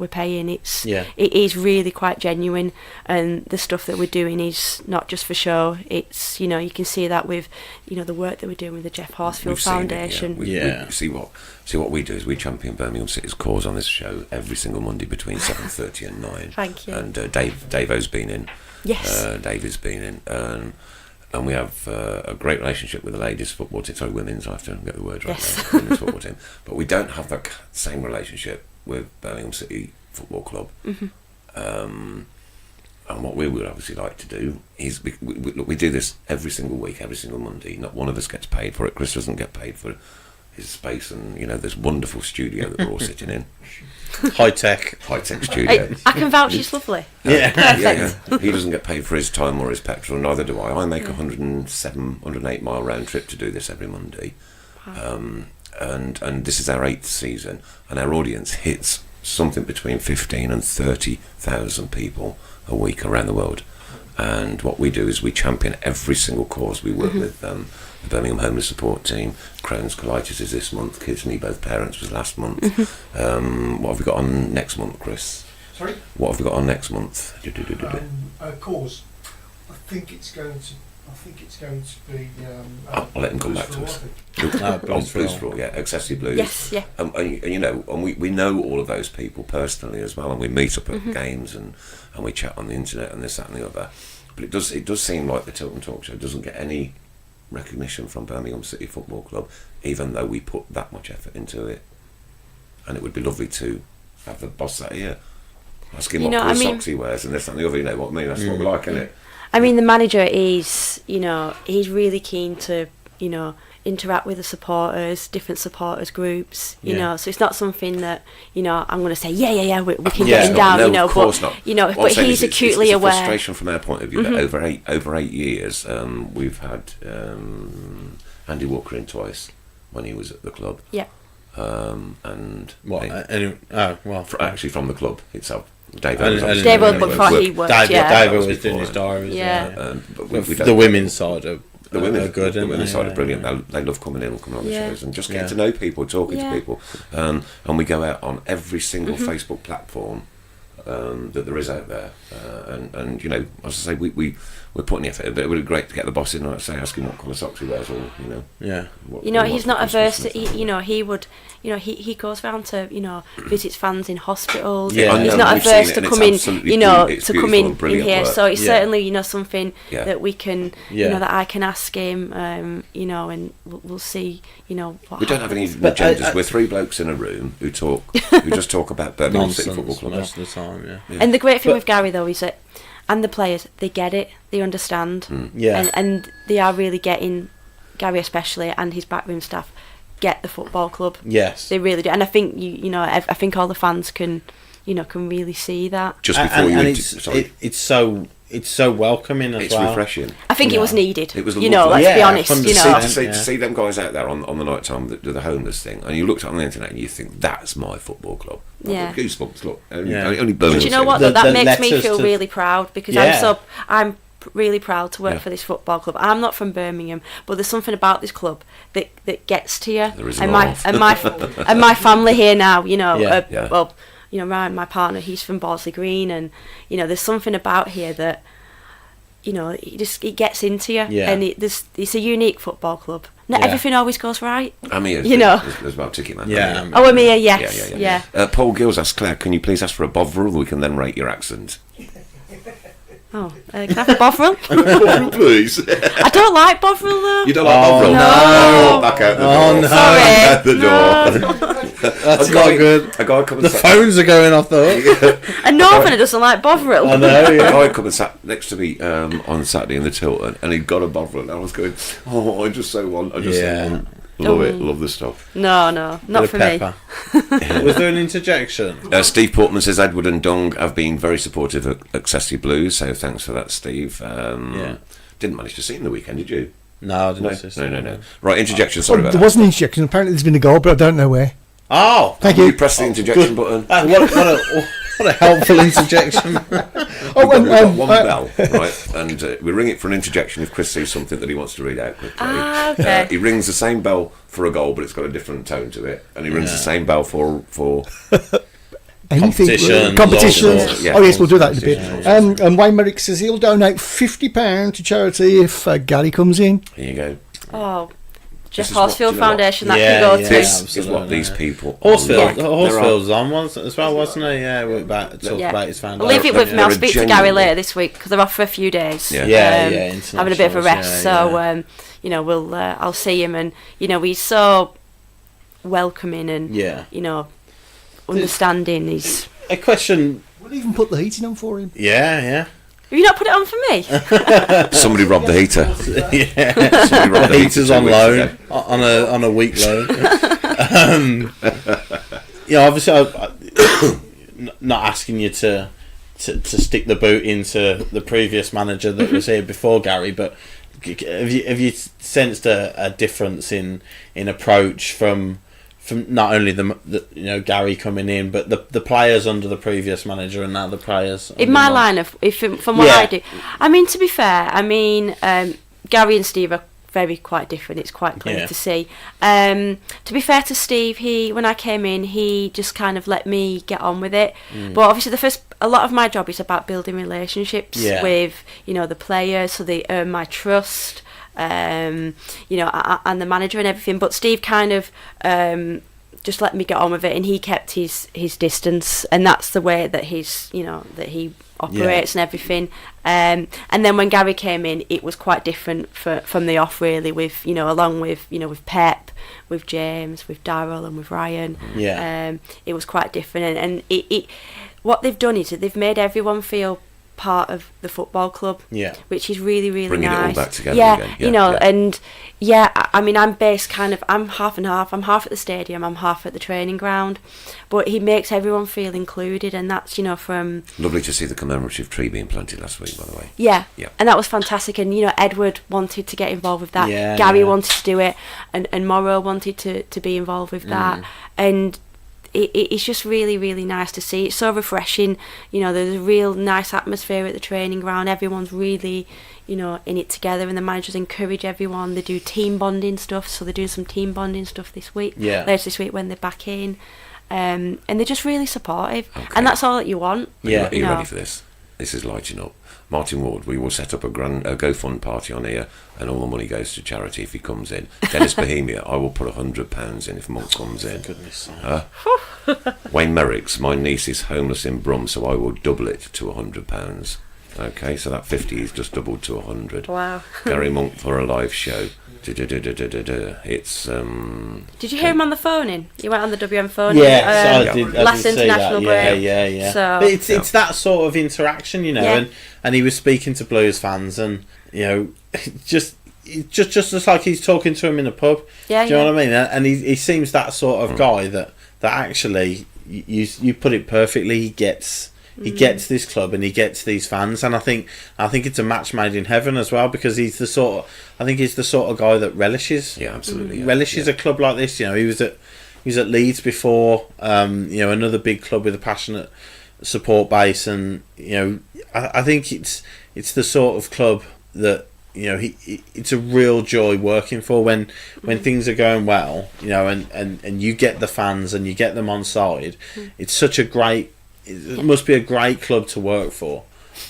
[SPEAKER 5] paying. It is really quite genuine, and the stuff that we're doing is not just for show. It's you can see that with the work that we're doing with the Jeff Horsfield Foundation.
[SPEAKER 2] We see what we do is we champion Birmingham City's cause on this show every single Monday between 7:30 and 9.
[SPEAKER 5] Thank you.
[SPEAKER 2] And Davo's been in.
[SPEAKER 5] Yes.
[SPEAKER 2] David's been in. And we have a great relationship with the ladies football team. Sorry, women's. I have to get the word right.
[SPEAKER 5] Yes.
[SPEAKER 2] Now. Women's football team. But we don't have that same relationship with Birmingham City Football Club.
[SPEAKER 5] Mm-hmm.
[SPEAKER 2] And what we would obviously like to do is we do this every single week, every single Monday. Not one of us gets paid for it. Chris doesn't get paid for his space, and this wonderful studio that we're all sitting in.
[SPEAKER 3] High tech
[SPEAKER 2] studio.
[SPEAKER 5] I can vouch. It's lovely.
[SPEAKER 3] Yeah.
[SPEAKER 5] Perfect.
[SPEAKER 2] He doesn't get paid for his time or his petrol, neither do I. I make a 108 mile round trip to do this every Monday.
[SPEAKER 5] Wow.
[SPEAKER 2] And this is our 8th season, and our audience hits something between 15 and 30,000 people a week around the world. And what we do is we champion every single cause. We work with the Birmingham Homeless Support Team. Crohn's Colitis is this month. Kids Need Both Parents was last month. What have we got on next month, Chris?
[SPEAKER 7] Sorry?
[SPEAKER 2] What have we got on next month?
[SPEAKER 7] Cause. I think it's going to be.
[SPEAKER 2] I'll let him come back to us. Blues for All, Excessive Blues.
[SPEAKER 5] Yes, yeah.
[SPEAKER 2] And we know all of those people personally as well, and we meet up at games and we chat on the internet and this, that and the other. But it does seem like the Tilton Talk Show doesn't get any recognition from Birmingham City Football Club, even though we put that much effort into it. And it would be lovely to have the boss sat here, ask him what colour socks he wears and this, that and the other, you know what I mean? That's what we like, isn't it?
[SPEAKER 5] I mean, the manager is, he's really keen to, interact with the supporters, different supporters groups, so it's not something that, I'm going to say, we can get him down,
[SPEAKER 2] of course not.
[SPEAKER 5] But he's acutely aware.
[SPEAKER 2] It's a frustration from our point of view that over eight years, we've had Andy Walker in twice when he was at the club.
[SPEAKER 5] Yeah.
[SPEAKER 2] And
[SPEAKER 3] actually
[SPEAKER 2] from the club itself.
[SPEAKER 5] David, but before he worked,
[SPEAKER 3] David was doing his diaries.
[SPEAKER 2] But
[SPEAKER 3] the women's side are
[SPEAKER 2] the women's
[SPEAKER 3] good.
[SPEAKER 2] The women's side are brilliant. They love coming in and coming on the shows and just getting to know people, talking to people. And we go out on every single Facebook platform that there is out there. And as I say, we're putting the effort. But it would be great to get the boss in and say, ask him what colour socks he wears, or
[SPEAKER 5] he's not averse to. He would. He goes round to visits fans in hospitals.
[SPEAKER 2] Yeah,
[SPEAKER 5] he's not averse to come in.
[SPEAKER 2] To
[SPEAKER 5] come in here.
[SPEAKER 2] Work.
[SPEAKER 5] So it's certainly something that we can.
[SPEAKER 3] Yeah.
[SPEAKER 5] That I can ask him. And we'll see. What
[SPEAKER 2] we don't have any agendas. We're three blokes in a room who just talk about Birmingham City Football Club
[SPEAKER 3] most of the time. Yeah.
[SPEAKER 5] And the great thing with Gary though is that, and the players, they get it, they understand, and they are really getting, Gary especially and his backroom staff get the football club.
[SPEAKER 3] Yes,
[SPEAKER 5] they really do, and I think I think all the fans can really see that.
[SPEAKER 2] Just before
[SPEAKER 3] it's so welcoming as well.
[SPEAKER 2] It's refreshing.
[SPEAKER 5] I think it was needed.
[SPEAKER 2] It was
[SPEAKER 5] let's be honest.
[SPEAKER 2] To see them guys out there on the night time that do the homeless thing, and you looked on the internet and you think that's my football club.
[SPEAKER 5] Yeah.
[SPEAKER 2] Goosebumps. Look.
[SPEAKER 5] But
[SPEAKER 2] Only
[SPEAKER 5] do you know what? Though, that makes me feel really proud because I'm really proud to work for this football club. I'm not from Birmingham, but there's something about this club that gets to you.
[SPEAKER 2] There is
[SPEAKER 5] and my family here now. Ryan, my partner, he's from Borsley Green, and there's something about here that it gets into you, and it's a unique football club. Not everything always goes right.
[SPEAKER 2] Amir, there's about ticket man.
[SPEAKER 5] Yeah. Amir, yes, yeah.
[SPEAKER 2] Paul Gills asks Claire, can you please ask for a Bovril? We can then rate your accent.
[SPEAKER 5] Oh, can I have a Bovril?
[SPEAKER 2] Bovril, please.
[SPEAKER 5] I don't like Bovril though.
[SPEAKER 2] You don't like Bovril?
[SPEAKER 5] No.
[SPEAKER 2] Back out the door.
[SPEAKER 3] No.
[SPEAKER 5] Sorry.
[SPEAKER 2] Back out the door.
[SPEAKER 3] That's not good.
[SPEAKER 2] A guy come and
[SPEAKER 3] the phones are going off the hook.
[SPEAKER 5] A Northerner doesn't like Bovril.
[SPEAKER 3] I know, yeah.
[SPEAKER 2] A guy come and sat next to me on Saturday in the Tilton, and he'd got a Bovril, and I was going, I just so want. Love it, love the stuff.
[SPEAKER 5] No, not for me.
[SPEAKER 3] Was there an interjection?
[SPEAKER 2] Steve Portman says Edward and Dung have been very supportive of Excessive Blues, so thanks for that, Steve. Didn't manage to see him the weekend, did you?
[SPEAKER 3] No, I didn't.
[SPEAKER 2] No. Right, interjection, sorry about that.
[SPEAKER 4] There was an interjection, apparently there's been a goal, but I don't know where.
[SPEAKER 3] Oh!
[SPEAKER 4] Thank you.
[SPEAKER 2] You press the interjection button.
[SPEAKER 3] What a helpful interjection.
[SPEAKER 2] We've got one bell, right? And we ring it for an interjection if Chris sees something that he wants to read out quickly.
[SPEAKER 5] Okay.
[SPEAKER 2] He rings the same bell for a goal, but it's got a different tone to it. And he rings the same bell for
[SPEAKER 4] Anything,
[SPEAKER 3] Competitions.
[SPEAKER 2] Yeah,
[SPEAKER 4] oh yes, we'll do that in a bit.
[SPEAKER 2] competitions.
[SPEAKER 4] And Wayne Merrick says he'll donate £50 to charity if Gary comes in.
[SPEAKER 2] Here you go.
[SPEAKER 5] Oh, Jeff
[SPEAKER 2] This is what-
[SPEAKER 5] Horsfield
[SPEAKER 2] do you know what?
[SPEAKER 5] Foundation, that
[SPEAKER 3] Yeah,
[SPEAKER 5] can go
[SPEAKER 3] yeah.
[SPEAKER 5] to.
[SPEAKER 2] This is
[SPEAKER 3] absolutely,
[SPEAKER 2] what these
[SPEAKER 3] yeah.
[SPEAKER 2] people.
[SPEAKER 3] Horsfield,
[SPEAKER 2] are.
[SPEAKER 3] Horsfield's on once as well, wasn't he? Yeah, we talked about his foundation.
[SPEAKER 5] Leave it with me. I'll
[SPEAKER 2] They're
[SPEAKER 5] speak to Gary
[SPEAKER 2] genuinely-
[SPEAKER 5] later this week because they're off for a few days.
[SPEAKER 2] Yeah.
[SPEAKER 5] Having a bit of a rest.
[SPEAKER 3] internationals,
[SPEAKER 5] So we'll I'll see him, and he's so welcoming and
[SPEAKER 3] yeah.
[SPEAKER 5] Understanding. He's.
[SPEAKER 3] A question.
[SPEAKER 4] We'll even put the heating on for him.
[SPEAKER 3] Yeah, yeah.
[SPEAKER 5] Have you not put it on for me?
[SPEAKER 2] Somebody robbed the heater.
[SPEAKER 3] Yeah.
[SPEAKER 2] Somebody robbed the
[SPEAKER 3] Heater's
[SPEAKER 2] heater
[SPEAKER 3] on
[SPEAKER 2] 2 weeks
[SPEAKER 3] loan
[SPEAKER 2] ago.
[SPEAKER 3] on a week loan. Obviously, not asking you to stick the boot into the previous manager that was here before Gary, but have you sensed a difference in approach from not only the Gary coming in, but the players under the previous manager and now the players
[SPEAKER 5] In my line of, from what I do, I mean, to be fair, Gary and Steve are quite different. It's quite clear to see. To be fair to Steve, when I came in, he just kind of let me get on with it. But obviously, a lot of my job is about building relationships with the players, so they earn my trust. And the manager and everything. But Steve kind of just let me get on with it, and he kept his distance, and that's the way that that he operates and everything. And then when Gary came in, it was quite different from the off, really, with along with with Pep, with James, with Darryl, and with Ryan. It was quite different, and it what they've done is that they've made everyone feel part of the football club, which is really, really
[SPEAKER 2] Bringing
[SPEAKER 5] nice.
[SPEAKER 2] it all back together again.
[SPEAKER 5] And I'm based I'm half and half. I'm half at the stadium, I'm half at the training ground, but he makes everyone feel included, and that's from
[SPEAKER 2] Lovely to see the commemorative tree being planted last week, by the way.
[SPEAKER 5] And that was fantastic. And Edward wanted to get involved with that, Gary wanted to do it, and Morrow wanted to be involved with that, and it's just really, really nice to see. It's so refreshing. There's a real nice atmosphere at the training ground. Everyone's really, in it together, and the managers encourage everyone. They do team bonding stuff, so they're doing some team bonding stuff this week. Later this week when they're back in, and they're just really supportive.
[SPEAKER 2] Okay.
[SPEAKER 5] And that's all that you want.
[SPEAKER 2] Are you ready for this? This is lighting up. Martin Ward, we will set up a GoFund party on here, and all the money goes to charity if he comes in. Dennis Bohemia, I will put £100 in if Monk comes in.
[SPEAKER 3] Goodness.
[SPEAKER 2] Wayne Merrick's, my niece is homeless in Brum, so I will double it to £100. Okay, so that 50 is just doubled to 100.
[SPEAKER 5] Wow.
[SPEAKER 2] Gary Monk for a live show. It's
[SPEAKER 5] Did you hear him on the phone in? He went on the WM phone
[SPEAKER 3] I did
[SPEAKER 5] last
[SPEAKER 3] see
[SPEAKER 5] international
[SPEAKER 3] that.
[SPEAKER 5] break.
[SPEAKER 3] Yeah.
[SPEAKER 5] So
[SPEAKER 3] But it's that sort of interaction, and he was speaking to Blues fans, and just like he's talking to him in a pub. Do you know what I mean? And he seems that sort of guy that actually you put it perfectly. He gets this club and he gets these fans, and I think it's a match made in heaven as well, because he's the sort of guy that relishes a club like this. He was at Leeds before, another big club with a passionate support base, and I think it's the sort of club that it's a real joy working for when things are going well, and you get the fans and you get them on side. It's such a great. It must be a great club to work for,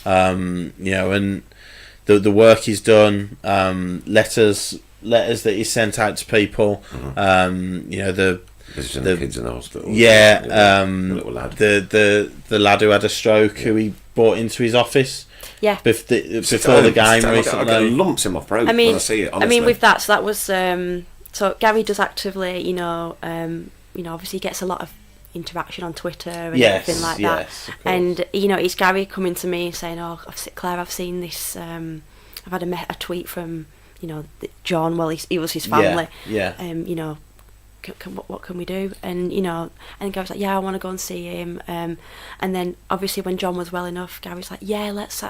[SPEAKER 3] and the work he's done, letters that he sent out to people,
[SPEAKER 2] visiting the kids in the hospital.
[SPEAKER 3] The
[SPEAKER 2] little lad.
[SPEAKER 3] The lad who had a stroke, who he brought into his office. Before the game recently.
[SPEAKER 2] I get lumps in my throat when I see it. Honestly.
[SPEAKER 5] with that, so that was so Gary does actively, obviously gets a lot of interaction on Twitter and everything like that. And it's Gary coming to me and saying, "Oh, Claire, I've seen this. I've had a tweet from John. Well, he was his family. what can we do? And and Gary's like, yeah, I want to go and see him. And then obviously when John was well enough, Gary's like, yeah, let's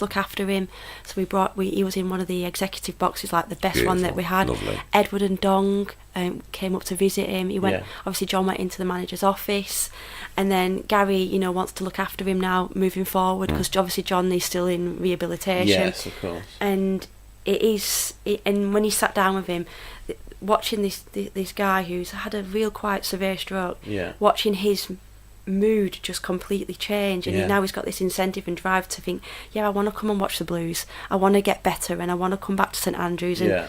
[SPEAKER 5] look after him. So he was in one of the executive boxes, like the best one that we had.
[SPEAKER 2] Lovely.
[SPEAKER 5] Edward and Dong came up to visit him. He went. Obviously, John went into the manager's office, and then Gary, wants to look after him now moving forward, because obviously John is still in rehabilitation.
[SPEAKER 3] Yes, of course.
[SPEAKER 5] And and when he sat down with him, watching this guy who's had a real quite severe stroke, watching his mood just completely change, and now he's got this incentive and drive to think, I want to come and watch the Blues, I want to get better, and I want to come back to St Andrews. And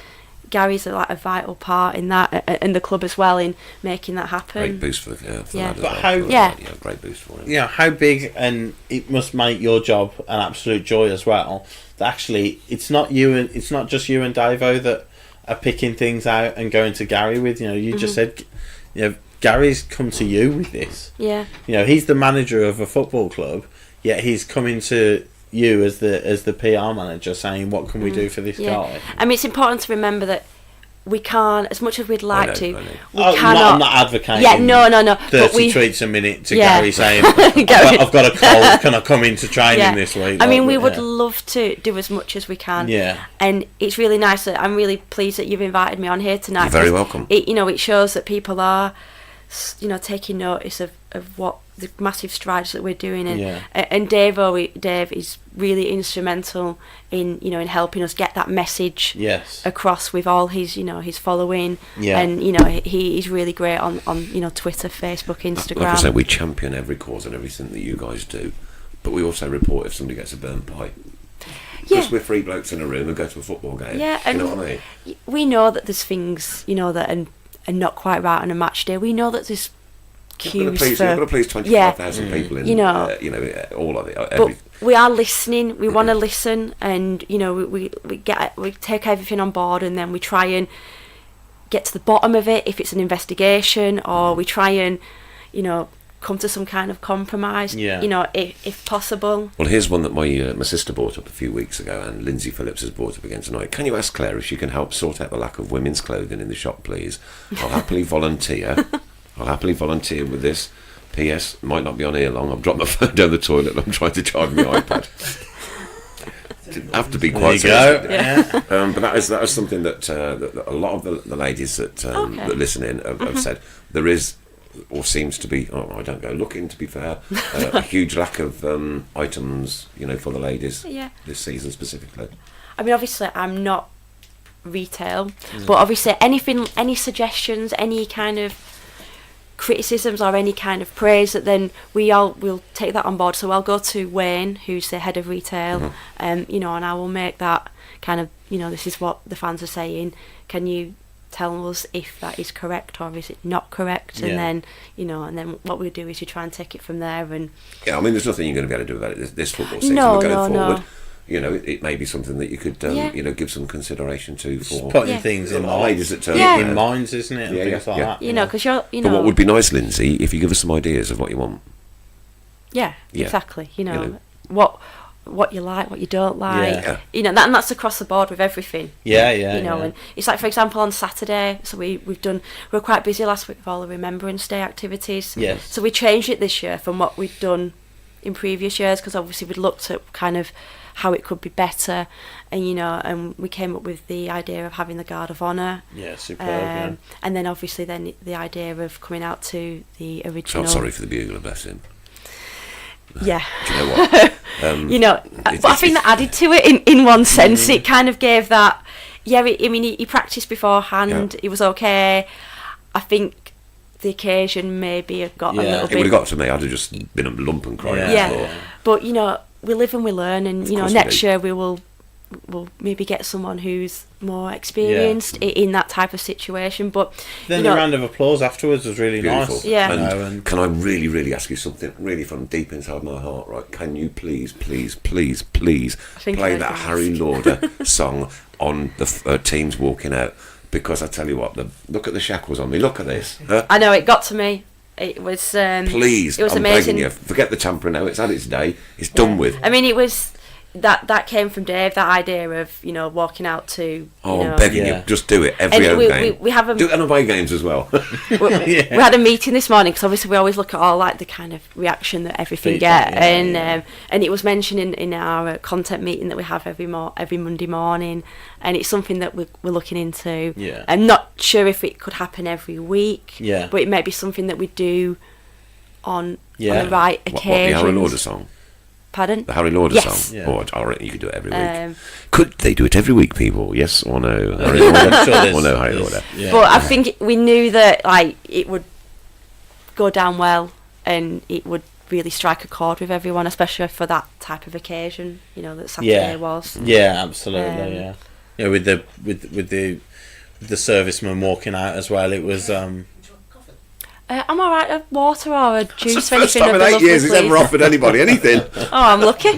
[SPEAKER 5] Gary's like a vital part in that, and the club as well, in making that happen.
[SPEAKER 2] Great boost for the lad as
[SPEAKER 3] But
[SPEAKER 2] well. Great boost for him.
[SPEAKER 3] How big, and it must make your job an absolute joy as well, that actually it's not just you and Davo that are picking things out and going to Gary with. You just said, Gary's come to you with this.
[SPEAKER 5] Yeah.
[SPEAKER 3] He's the manager of a football club, yet he's coming to you as the PR manager, saying, what can we do for this guy?
[SPEAKER 5] I mean, it's important to remember that we can't, as much as we'd like to, we
[SPEAKER 3] cannot. I'm not advocating.
[SPEAKER 5] Yeah, no.
[SPEAKER 3] 30 tweets a minute to Gary saying, I've got a cold, can I come into training this week?
[SPEAKER 5] I mean, we would love to do as much as we can. Yeah. And it's really nice that I'm really pleased that you've invited me on here tonight.
[SPEAKER 2] You're very welcome.
[SPEAKER 5] It shows that people are, taking notice of what the massive strides that we're doing, and Dave is really instrumental in in helping us get that message across with all his his following, and he's really great on Twitter, Facebook, Instagram.
[SPEAKER 2] Like I said, we champion every cause and everything that you guys do, but we also report if somebody gets a burnt pie. Because we're three blokes in a room and go to a football game. Yeah, and you know what I mean?
[SPEAKER 5] We know that there's things that are not quite right on a match day. We know that there's cues
[SPEAKER 2] you've got to please 25,000 people in all of it.
[SPEAKER 5] But we are listening. We want to listen, and we take everything on board, and then we try and get to the bottom of it if it's an investigation, or we try and come to some kind of compromise. If possible.
[SPEAKER 2] Well, here's one that my sister brought up a few weeks ago, and Lindsay Phillips has brought up again tonight. Can you ask Claire if she can help sort out the lack of women's clothing in the shop, please? I'll happily volunteer. With this. P.S. Might not be on here long. I've dropped my phone down the toilet and I'm trying to charge my iPad. Didn't have to be quite so. But that is something that a lot of the ladies that listen in have said. There is, or seems to be, I don't go looking, to be fair, a huge lack of items, for the ladies this season specifically.
[SPEAKER 5] I mean, obviously, I'm not retail, but obviously, any suggestions, any kind of criticisms or any kind of praise, that then we'll take that on board. So I'll go to Wayne, who's the head of retail, and I will make that kind of, this is what the fans are saying. Can you tell us if that is correct or is it not correct? And then, and then what we do is we try and take it from there. And
[SPEAKER 2] I mean, there's nothing you're going to be able to do about it this football season. Going forward. No. It may be something that you could, give some consideration to for
[SPEAKER 3] putting things in
[SPEAKER 2] ladies that
[SPEAKER 3] in minds, isn't it? And things like that.
[SPEAKER 5] Because
[SPEAKER 2] But what would be nice, Lindsay, if you give us some ideas of what you want.
[SPEAKER 5] Yeah, exactly. What you like, what you don't like. And that's across the board with everything. And it's like, for example, on Saturday. So we were quite busy last week with all the Remembrance Day activities.
[SPEAKER 3] Yes.
[SPEAKER 5] So we changed it this year from what we'd done in previous years, because obviously we'd looked at kind of how it could be better, and and we came up with the idea of having the Guard of Honour.
[SPEAKER 3] Superb.
[SPEAKER 5] And then obviously then the idea of coming out to the original.
[SPEAKER 2] So I'm sorry for the bugler, bless him.
[SPEAKER 5] Yeah.
[SPEAKER 2] Do you know what?
[SPEAKER 5] But I think that added to it in one sense. It kind of gave that. He practiced beforehand. He was okay. I think the occasion maybe had got a little bit.
[SPEAKER 2] It would have got to me. I'd have just been a lump and cried on the floor.
[SPEAKER 5] But we live and we learn, and next year we'll maybe get someone who's more experienced in that type of situation. But
[SPEAKER 3] then the round of applause afterwards was really nice.
[SPEAKER 5] Yeah.
[SPEAKER 2] And can I really, really ask you something really from deep inside my heart? Right? Can you please play that Harry Lauder song on the teams walking out? Because I tell you what, look at the shackles on me. Look at this. Huh?
[SPEAKER 5] I know, it got to me. It was.
[SPEAKER 2] Please,
[SPEAKER 5] it was
[SPEAKER 2] I'm
[SPEAKER 5] amazing.
[SPEAKER 2] begging you. Forget the tampering now. It's had its day. It's done with.
[SPEAKER 5] I mean, it was that came from Dave, that idea of, you know, walking out to...
[SPEAKER 2] I'm begging
[SPEAKER 3] Yeah.
[SPEAKER 2] you, just do it every home game.
[SPEAKER 5] We have a...
[SPEAKER 2] Do it on away games as well.
[SPEAKER 5] we had a meeting this morning, because obviously we always look at all like the kind of reaction that everything
[SPEAKER 3] Feedback,
[SPEAKER 5] get,
[SPEAKER 3] yeah.
[SPEAKER 5] And it was mentioned in our content meeting that we have every Monday morning, and it's something that we're looking into.
[SPEAKER 3] Yeah.
[SPEAKER 5] I'm not sure if it could happen every week,
[SPEAKER 3] Yeah.
[SPEAKER 5] but it may be something that we do on
[SPEAKER 3] Yeah.
[SPEAKER 5] the right
[SPEAKER 2] What, the
[SPEAKER 5] occasions.
[SPEAKER 2] Harry Lauder song?
[SPEAKER 5] Pardon?
[SPEAKER 2] The Harry Lauder
[SPEAKER 5] Yes.
[SPEAKER 2] song?
[SPEAKER 3] Yeah.
[SPEAKER 2] Oh, I reckon you could do it every week.
[SPEAKER 5] Um,
[SPEAKER 2] Could they do it every week, people? Yes or no? Harry Lauder?
[SPEAKER 3] I'm sure there's-
[SPEAKER 2] or no Harry
[SPEAKER 3] there's-
[SPEAKER 2] Lauder?
[SPEAKER 3] yeah.
[SPEAKER 5] But I think we knew that like it would go down well, and it would really strike a chord with everyone, especially for that type of occasion. You know, that Saturday was.
[SPEAKER 3] Yeah, absolutely.
[SPEAKER 5] Um,
[SPEAKER 3] Yeah, yeah. With the serviceman walking out as well, it was.
[SPEAKER 5] I'm all right. A water or a juice or
[SPEAKER 2] First
[SPEAKER 5] anything.
[SPEAKER 2] time in
[SPEAKER 5] would be
[SPEAKER 2] 8 years he's
[SPEAKER 5] lovely,
[SPEAKER 2] ever
[SPEAKER 5] please.
[SPEAKER 2] offered anybody anything.
[SPEAKER 5] Oh, I'm lucky.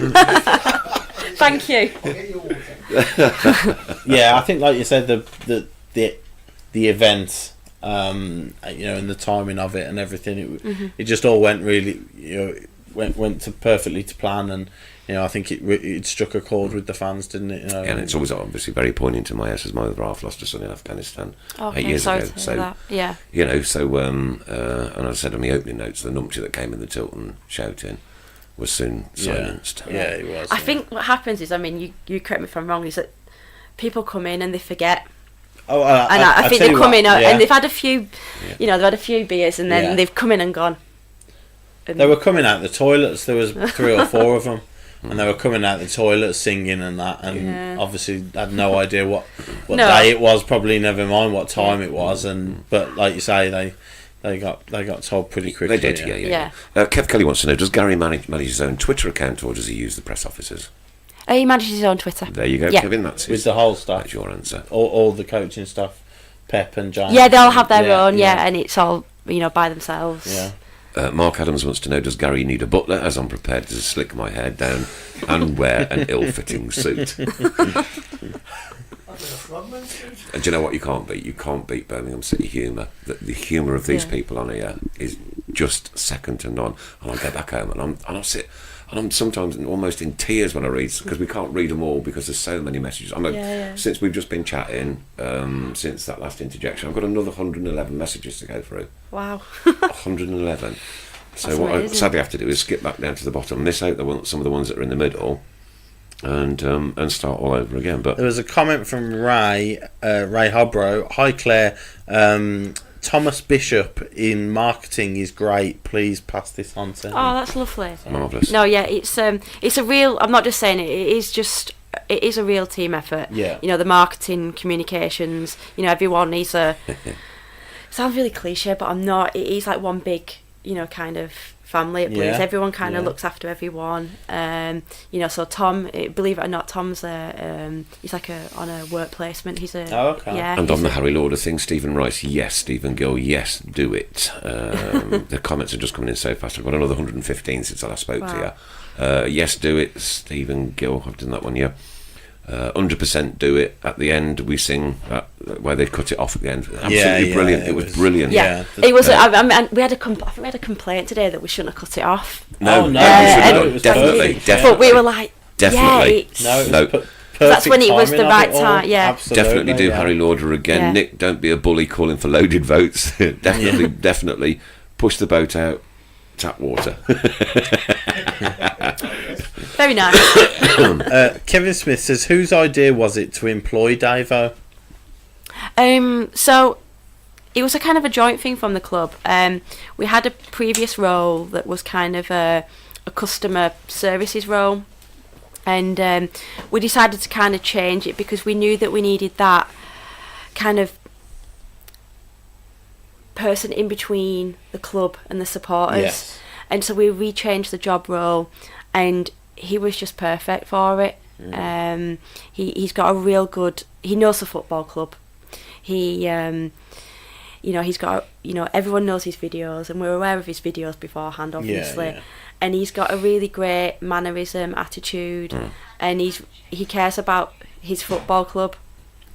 [SPEAKER 5] Thank you.
[SPEAKER 7] I'll get you water.
[SPEAKER 3] Yeah, I think like you said, the event, you know, and the timing of it and everything, it just all went really, you know, went to perfectly to plan, and you know, I think it struck a chord with the fans, didn't it? You know,
[SPEAKER 2] And it's always obviously very poignant to my house, as my other half lost a son in Afghanistan 8
[SPEAKER 5] Okay,
[SPEAKER 2] years
[SPEAKER 5] sorry
[SPEAKER 2] ago.
[SPEAKER 5] to hear
[SPEAKER 2] So
[SPEAKER 5] that. Yeah.
[SPEAKER 2] you know, so and I said on the opening notes, the numpty that came in the Tilton shouting was soon silenced.
[SPEAKER 3] Yeah, it was.
[SPEAKER 5] I think what happens is, I mean, you correct me if I'm wrong, is that people come in and they forget.
[SPEAKER 3] Oh,
[SPEAKER 5] And I think
[SPEAKER 3] tell
[SPEAKER 5] they
[SPEAKER 3] you
[SPEAKER 5] come
[SPEAKER 3] what,
[SPEAKER 5] in
[SPEAKER 3] yeah.
[SPEAKER 5] and they've had a few, you know, they've had a few beers, and then
[SPEAKER 3] Yeah.
[SPEAKER 5] they've come in and gone. And
[SPEAKER 3] They were coming out the toilets. There was 3 or 4 of them, and they were coming out the toilets singing and that, and
[SPEAKER 5] Yeah.
[SPEAKER 3] obviously had no idea what
[SPEAKER 5] No.
[SPEAKER 3] day it was. Probably never mind what time it was, and but like you say, they got told pretty quickly.
[SPEAKER 2] They did, yeah.
[SPEAKER 5] Yeah.
[SPEAKER 2] Kev Kelly wants to know: does Gary manage his own Twitter account, or does he use the press officers?
[SPEAKER 5] He manages his own Twitter.
[SPEAKER 2] There you go,
[SPEAKER 5] Yeah.
[SPEAKER 2] Kevin. That's
[SPEAKER 3] With the whole stuff,
[SPEAKER 2] That's your answer.
[SPEAKER 3] all the coaching stuff, Pep and John.
[SPEAKER 5] Yeah, they'll have their own, and it's all, you know, by themselves.
[SPEAKER 3] Yeah.
[SPEAKER 2] Mark Adams wants to know: does Gary need a butler, as I'm prepared to slick my hair down and wear an ill-fitting suit?
[SPEAKER 7] I've been a frogman suit.
[SPEAKER 2] And do you know what you can't beat? You can't beat Birmingham City humour. The humour of these
[SPEAKER 5] Yeah.
[SPEAKER 2] people on here is just second to none. And I go back home and I sit and I'm sometimes almost in tears when I read, because we can't read them all because there's so many messages. I know since we've just been chatting, since that last interjection, I've got another 111 messages to go through.
[SPEAKER 5] Wow.
[SPEAKER 2] 111. So
[SPEAKER 5] That's
[SPEAKER 2] what I
[SPEAKER 5] amazing.
[SPEAKER 2] sadly have to do is skip back down to the bottom, miss out some of the ones that are in the middle, and start all over again. But
[SPEAKER 3] There was a comment from Ray Hobro. Hi Claire, Thomas Bishop in marketing is great. Please pass this on to him.
[SPEAKER 5] Oh, that's lovely.
[SPEAKER 2] marvellous.
[SPEAKER 5] No, yeah, it's a real. I'm not just saying it. It is a real team effort.
[SPEAKER 3] Yeah.
[SPEAKER 5] You know, the marketing, communications. You know, everyone needs a. Sounds really cliche, but I'm not. It is like one big, you know, kind of family at Blues.
[SPEAKER 3] Yeah.
[SPEAKER 5] Everyone kind of
[SPEAKER 3] Yeah.
[SPEAKER 5] looks after everyone. You know, so Tom, believe it or not, Tom's he's like on a work placement. He's a
[SPEAKER 3] Oh, okay.
[SPEAKER 5] yeah.
[SPEAKER 2] And
[SPEAKER 5] he's
[SPEAKER 2] on the
[SPEAKER 5] a-
[SPEAKER 2] Harry Lauder thing, Stephen Rice, yes. Stephen Gill, yes, do it. The comments are just coming in so fast. I've got another 115 since I last spoke to you. Yes, do it. Stephen Gill, I've done that one, yeah. 100% do it. At the end, we sing where they cut it off at the end. Absolutely brilliant. It was brilliant.
[SPEAKER 5] Yeah,
[SPEAKER 3] Yeah.
[SPEAKER 5] it was. I mean, we had I think we had a complaint today that we shouldn't have cut it off.
[SPEAKER 2] No,
[SPEAKER 3] Oh, no,
[SPEAKER 2] we
[SPEAKER 5] Yeah,
[SPEAKER 2] should have
[SPEAKER 5] and-
[SPEAKER 2] done.
[SPEAKER 3] was
[SPEAKER 2] Definitely,
[SPEAKER 3] perfect.
[SPEAKER 2] definitely.
[SPEAKER 5] But we were like,
[SPEAKER 2] Definitely.
[SPEAKER 5] yeah, it's,
[SPEAKER 3] No, it was
[SPEAKER 2] No.
[SPEAKER 3] perfect
[SPEAKER 5] That's when it was the
[SPEAKER 3] timing of
[SPEAKER 5] right
[SPEAKER 3] it all.
[SPEAKER 5] time, yeah.
[SPEAKER 3] Absolutely,
[SPEAKER 2] Definitely do
[SPEAKER 3] yeah.
[SPEAKER 2] Harry Lauder again.
[SPEAKER 5] Yeah.
[SPEAKER 2] Nick, don't be a bully calling for loaded votes. Definitely push the boat out. Tap water.
[SPEAKER 5] very nice.
[SPEAKER 3] Kevin Smith says, whose idea was it to employ Davo?
[SPEAKER 5] So it was a kind of a joint thing from the club. We had a previous role that was kind of a customer services role, and we decided to kind of change it because we knew that we needed that kind of person in between the club and the supporters.
[SPEAKER 3] Yes.
[SPEAKER 5] And so we rechanged the job role, and he was just perfect for it. He's got a real good. He knows the football club. He, you know, he's got. You know, everyone knows his videos, and we're aware of his videos beforehand, obviously.
[SPEAKER 3] yeah.
[SPEAKER 5] And he's got a really great mannerism, attitude, and he cares about his football club,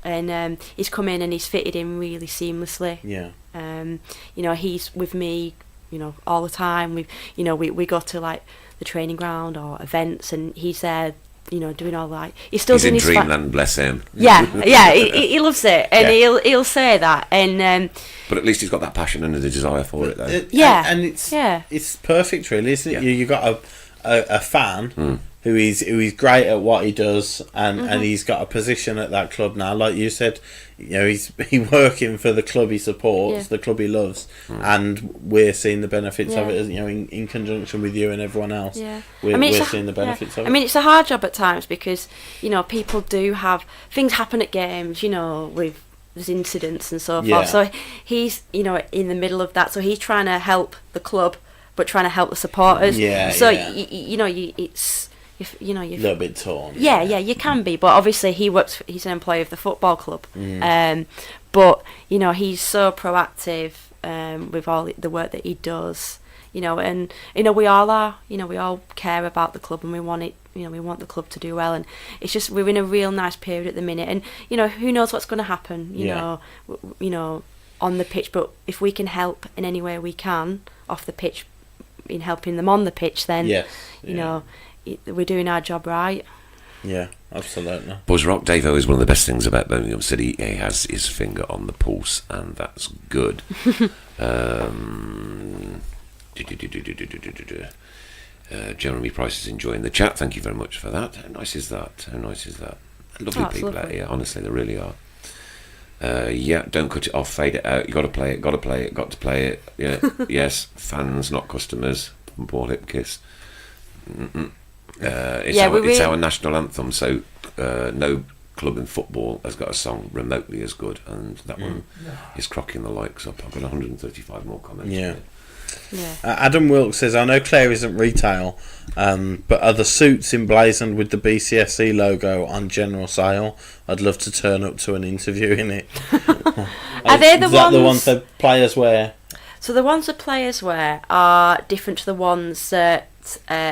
[SPEAKER 5] and he's come in and he's fitted in really seamlessly.
[SPEAKER 3] Yeah.
[SPEAKER 5] You know, he's with me, you know, all the time. We go to like the training ground or events, and he's there doing all that. He's still
[SPEAKER 2] He's
[SPEAKER 5] doing
[SPEAKER 2] in
[SPEAKER 5] his
[SPEAKER 2] dreamland, bless him.
[SPEAKER 5] Yeah, he loves it, and
[SPEAKER 2] Yeah.
[SPEAKER 5] he'll say that, and
[SPEAKER 2] But at least he's got that passion and the desire for it, though.
[SPEAKER 3] And it's
[SPEAKER 5] Yeah.
[SPEAKER 3] it's perfect, really, isn't it?
[SPEAKER 2] Yeah.
[SPEAKER 3] You got a fan who is great at what he does, and he's got a position at that club now. Like you said, he's working for the club he supports, the club he loves, and we're seeing the benefits of it. In conjunction with you and everyone else.
[SPEAKER 5] Yeah.
[SPEAKER 3] We're seeing the benefits of it.
[SPEAKER 5] I mean, it's a hard job at times because people do have things happen at games. With there's incidents and so forth.
[SPEAKER 3] Yeah.
[SPEAKER 5] So he's in the middle of that. So he's trying to help the club, but trying to help the supporters.
[SPEAKER 3] Yeah.
[SPEAKER 5] So
[SPEAKER 3] yeah.
[SPEAKER 5] it's you
[SPEAKER 3] a little bit torn.
[SPEAKER 5] Yeah, you can be, but obviously he's an employee of the football club.
[SPEAKER 3] Mm.
[SPEAKER 5] But he's so proactive with all the work that he does. And we all are. We all care about the club, and we want it. We want the club to do well, and it's just we're in a real nice period at the minute, and who knows what's going to happen. On the pitch, but if we can help in any way we can off the pitch, in helping them on the pitch, then we're doing our job right.
[SPEAKER 3] Yeah, absolutely.
[SPEAKER 2] Buzz Rock Davo is one of the best things about Birmingham City. He has his finger on the pulse, and that's good. Jeremy Price is enjoying the chat. Thank you very much for that. How nice is that? Lovely people out here. Honestly, they really are. Don't cut it off. Fade it out. You got to play it. Got to play it. Got to play it. Yeah. Yes. Fans, not customers. From Paul Hipkiss. It's our national anthem. So no club in football has got a song remotely as good, and that one is crocking the likes up. I've got 135 more comments.
[SPEAKER 3] Yeah. Adam Wilkes says, I know Claire isn't retail, but are the suits emblazoned with the BCFC logo on general sale? I'd love to turn up to an interview in it.
[SPEAKER 5] Are they the
[SPEAKER 3] ones that players wear?
[SPEAKER 5] So the ones that players wear are different to the ones that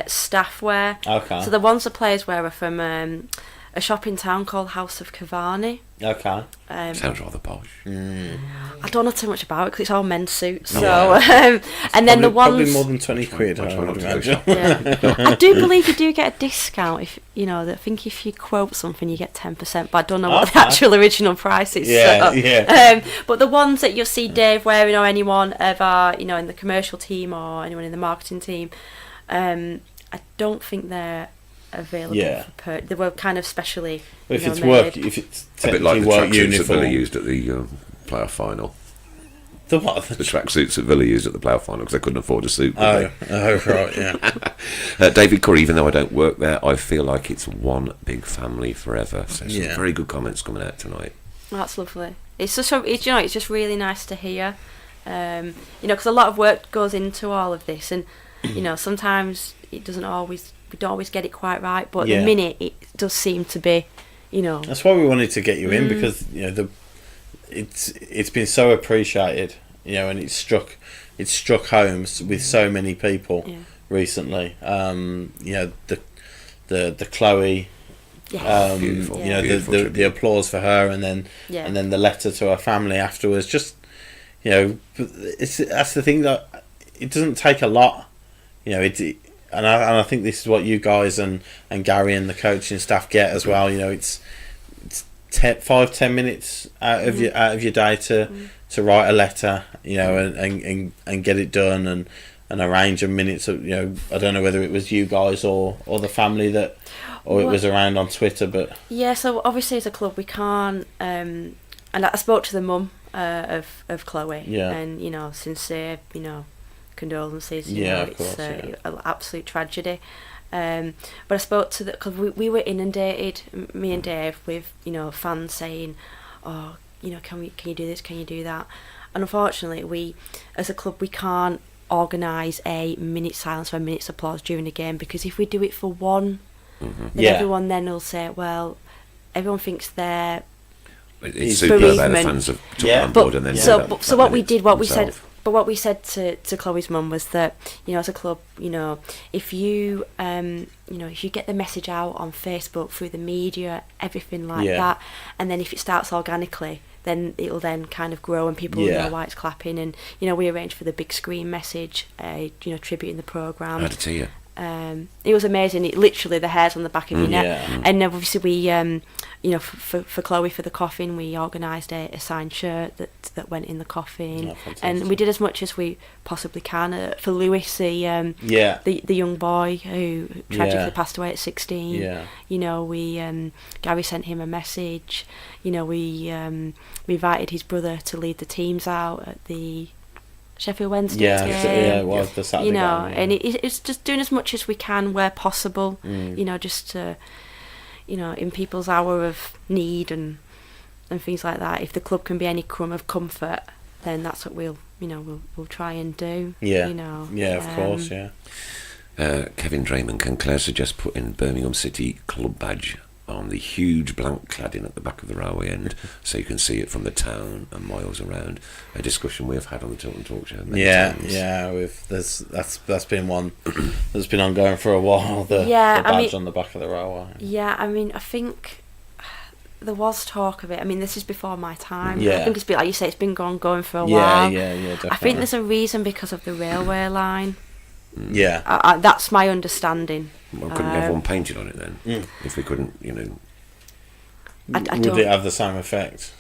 [SPEAKER 5] staff wear.
[SPEAKER 3] Okay.
[SPEAKER 5] So the ones that players wear are from a shop in town called House of Cavani.
[SPEAKER 3] Okay.
[SPEAKER 2] Sounds rather posh.
[SPEAKER 5] I don't know too much about it because it's all men's suits. So, and then the ones
[SPEAKER 3] probably more than 20 quid. I would imagine.
[SPEAKER 5] I do believe you do get a discount if I think if you quote something you get 10%, but I don't know what the actual original price is. But the ones that you'll see Dave wearing or anyone ever in the commercial team or anyone in the marketing team, I don't think they're available for they were kind of specially
[SPEAKER 3] if it's
[SPEAKER 5] made.
[SPEAKER 3] work, if it's
[SPEAKER 2] a bit like the
[SPEAKER 3] work
[SPEAKER 2] tracksuits that
[SPEAKER 3] uniform.
[SPEAKER 2] Villa used at the playoff final.
[SPEAKER 3] The what?
[SPEAKER 2] The tracksuits that Villa used at the playoff final because they couldn't afford a suit.
[SPEAKER 3] Right, yeah.
[SPEAKER 2] David Curry, even though I don't work there, I feel like it's one big family forever. So some very good comments coming out tonight.
[SPEAKER 5] That's lovely. It's just it's just really nice to hear. Because a lot of work goes into all of this, and sometimes we don't always get it quite right, but at the minute it does seem to be,
[SPEAKER 3] That's why we wanted to get you in, because it's been so appreciated, and it's struck home with so many people recently. The Chloe,
[SPEAKER 2] beautiful,
[SPEAKER 3] the applause for her, and then the letter to her family afterwards. Just that's the thing, that it doesn't take a lot, And I think this is what you guys and Gary and the coaching staff get as well. It's 5-10 minutes out of your day to write a letter, and get it done, and arrange a minutes of I don't know whether it was you guys or the family it was around on Twitter, but
[SPEAKER 5] so obviously as a club we can't. And I spoke to the mum of Chloe, and sincere condolences. It's an absolute tragedy. But I spoke to because we were inundated, me and Dave, with fans saying, "Oh, can you do this? Can you do that?" And unfortunately, we as a club we can't organise a minute silence or a minute's applause during a game, because if we do it for one, then everyone then will say, "Well, everyone thinks they're."
[SPEAKER 2] It's super bad. The fans have took it on board and then
[SPEAKER 5] so what we did, what we said. But what we said to Chloe's mum was that, as a club, if you, if you get the message out on Facebook, through the media, everything like that, and then if it starts organically, then it'll then kind of grow and people will know why it's clapping. And, we arranged for the big screen message, tributing the programme.
[SPEAKER 2] Add it to you.
[SPEAKER 5] It was amazing. It literally the hairs on the back of your neck.
[SPEAKER 3] Yeah.
[SPEAKER 5] And then obviously we, for Chloe for the coffin, we organised a signed shirt that went in the coffin,
[SPEAKER 3] Oh, fantastic.
[SPEAKER 5] and we did as much as we possibly can for Lewis, the young boy who tragically passed away at 16.
[SPEAKER 3] Yeah.
[SPEAKER 5] We Gary sent him a message. We invited his brother to lead the teams out at the Sheffield Wednesday game.
[SPEAKER 3] It was the Saturday game.
[SPEAKER 5] And it's just doing as much as we can where possible. Just to, in people's hour of need and things like that. If the club can be any crumb of comfort, then that's what we'll try and do.
[SPEAKER 3] Yeah. Of course. Yeah.
[SPEAKER 2] Kevin Drayman, can Claire suggest putting Birmingham City club badge on the huge blank cladding at the back of the railway end so you can see it from the town and miles around? A discussion we have had on the Tilton Talk Show many times.
[SPEAKER 3] That's been one that's been ongoing for a while, the badge on the back of the railway.
[SPEAKER 5] I think there was talk of it. This is before my time.
[SPEAKER 3] Yeah.
[SPEAKER 5] I think it's been, like you say, it's been going for a while.
[SPEAKER 3] Yeah, definitely.
[SPEAKER 5] I think there's a reason because of the railway line.
[SPEAKER 3] Yeah.
[SPEAKER 5] That's my understanding.
[SPEAKER 2] Well, couldn't we have one painted on it then? If we couldn't,
[SPEAKER 3] Would it have the same effect?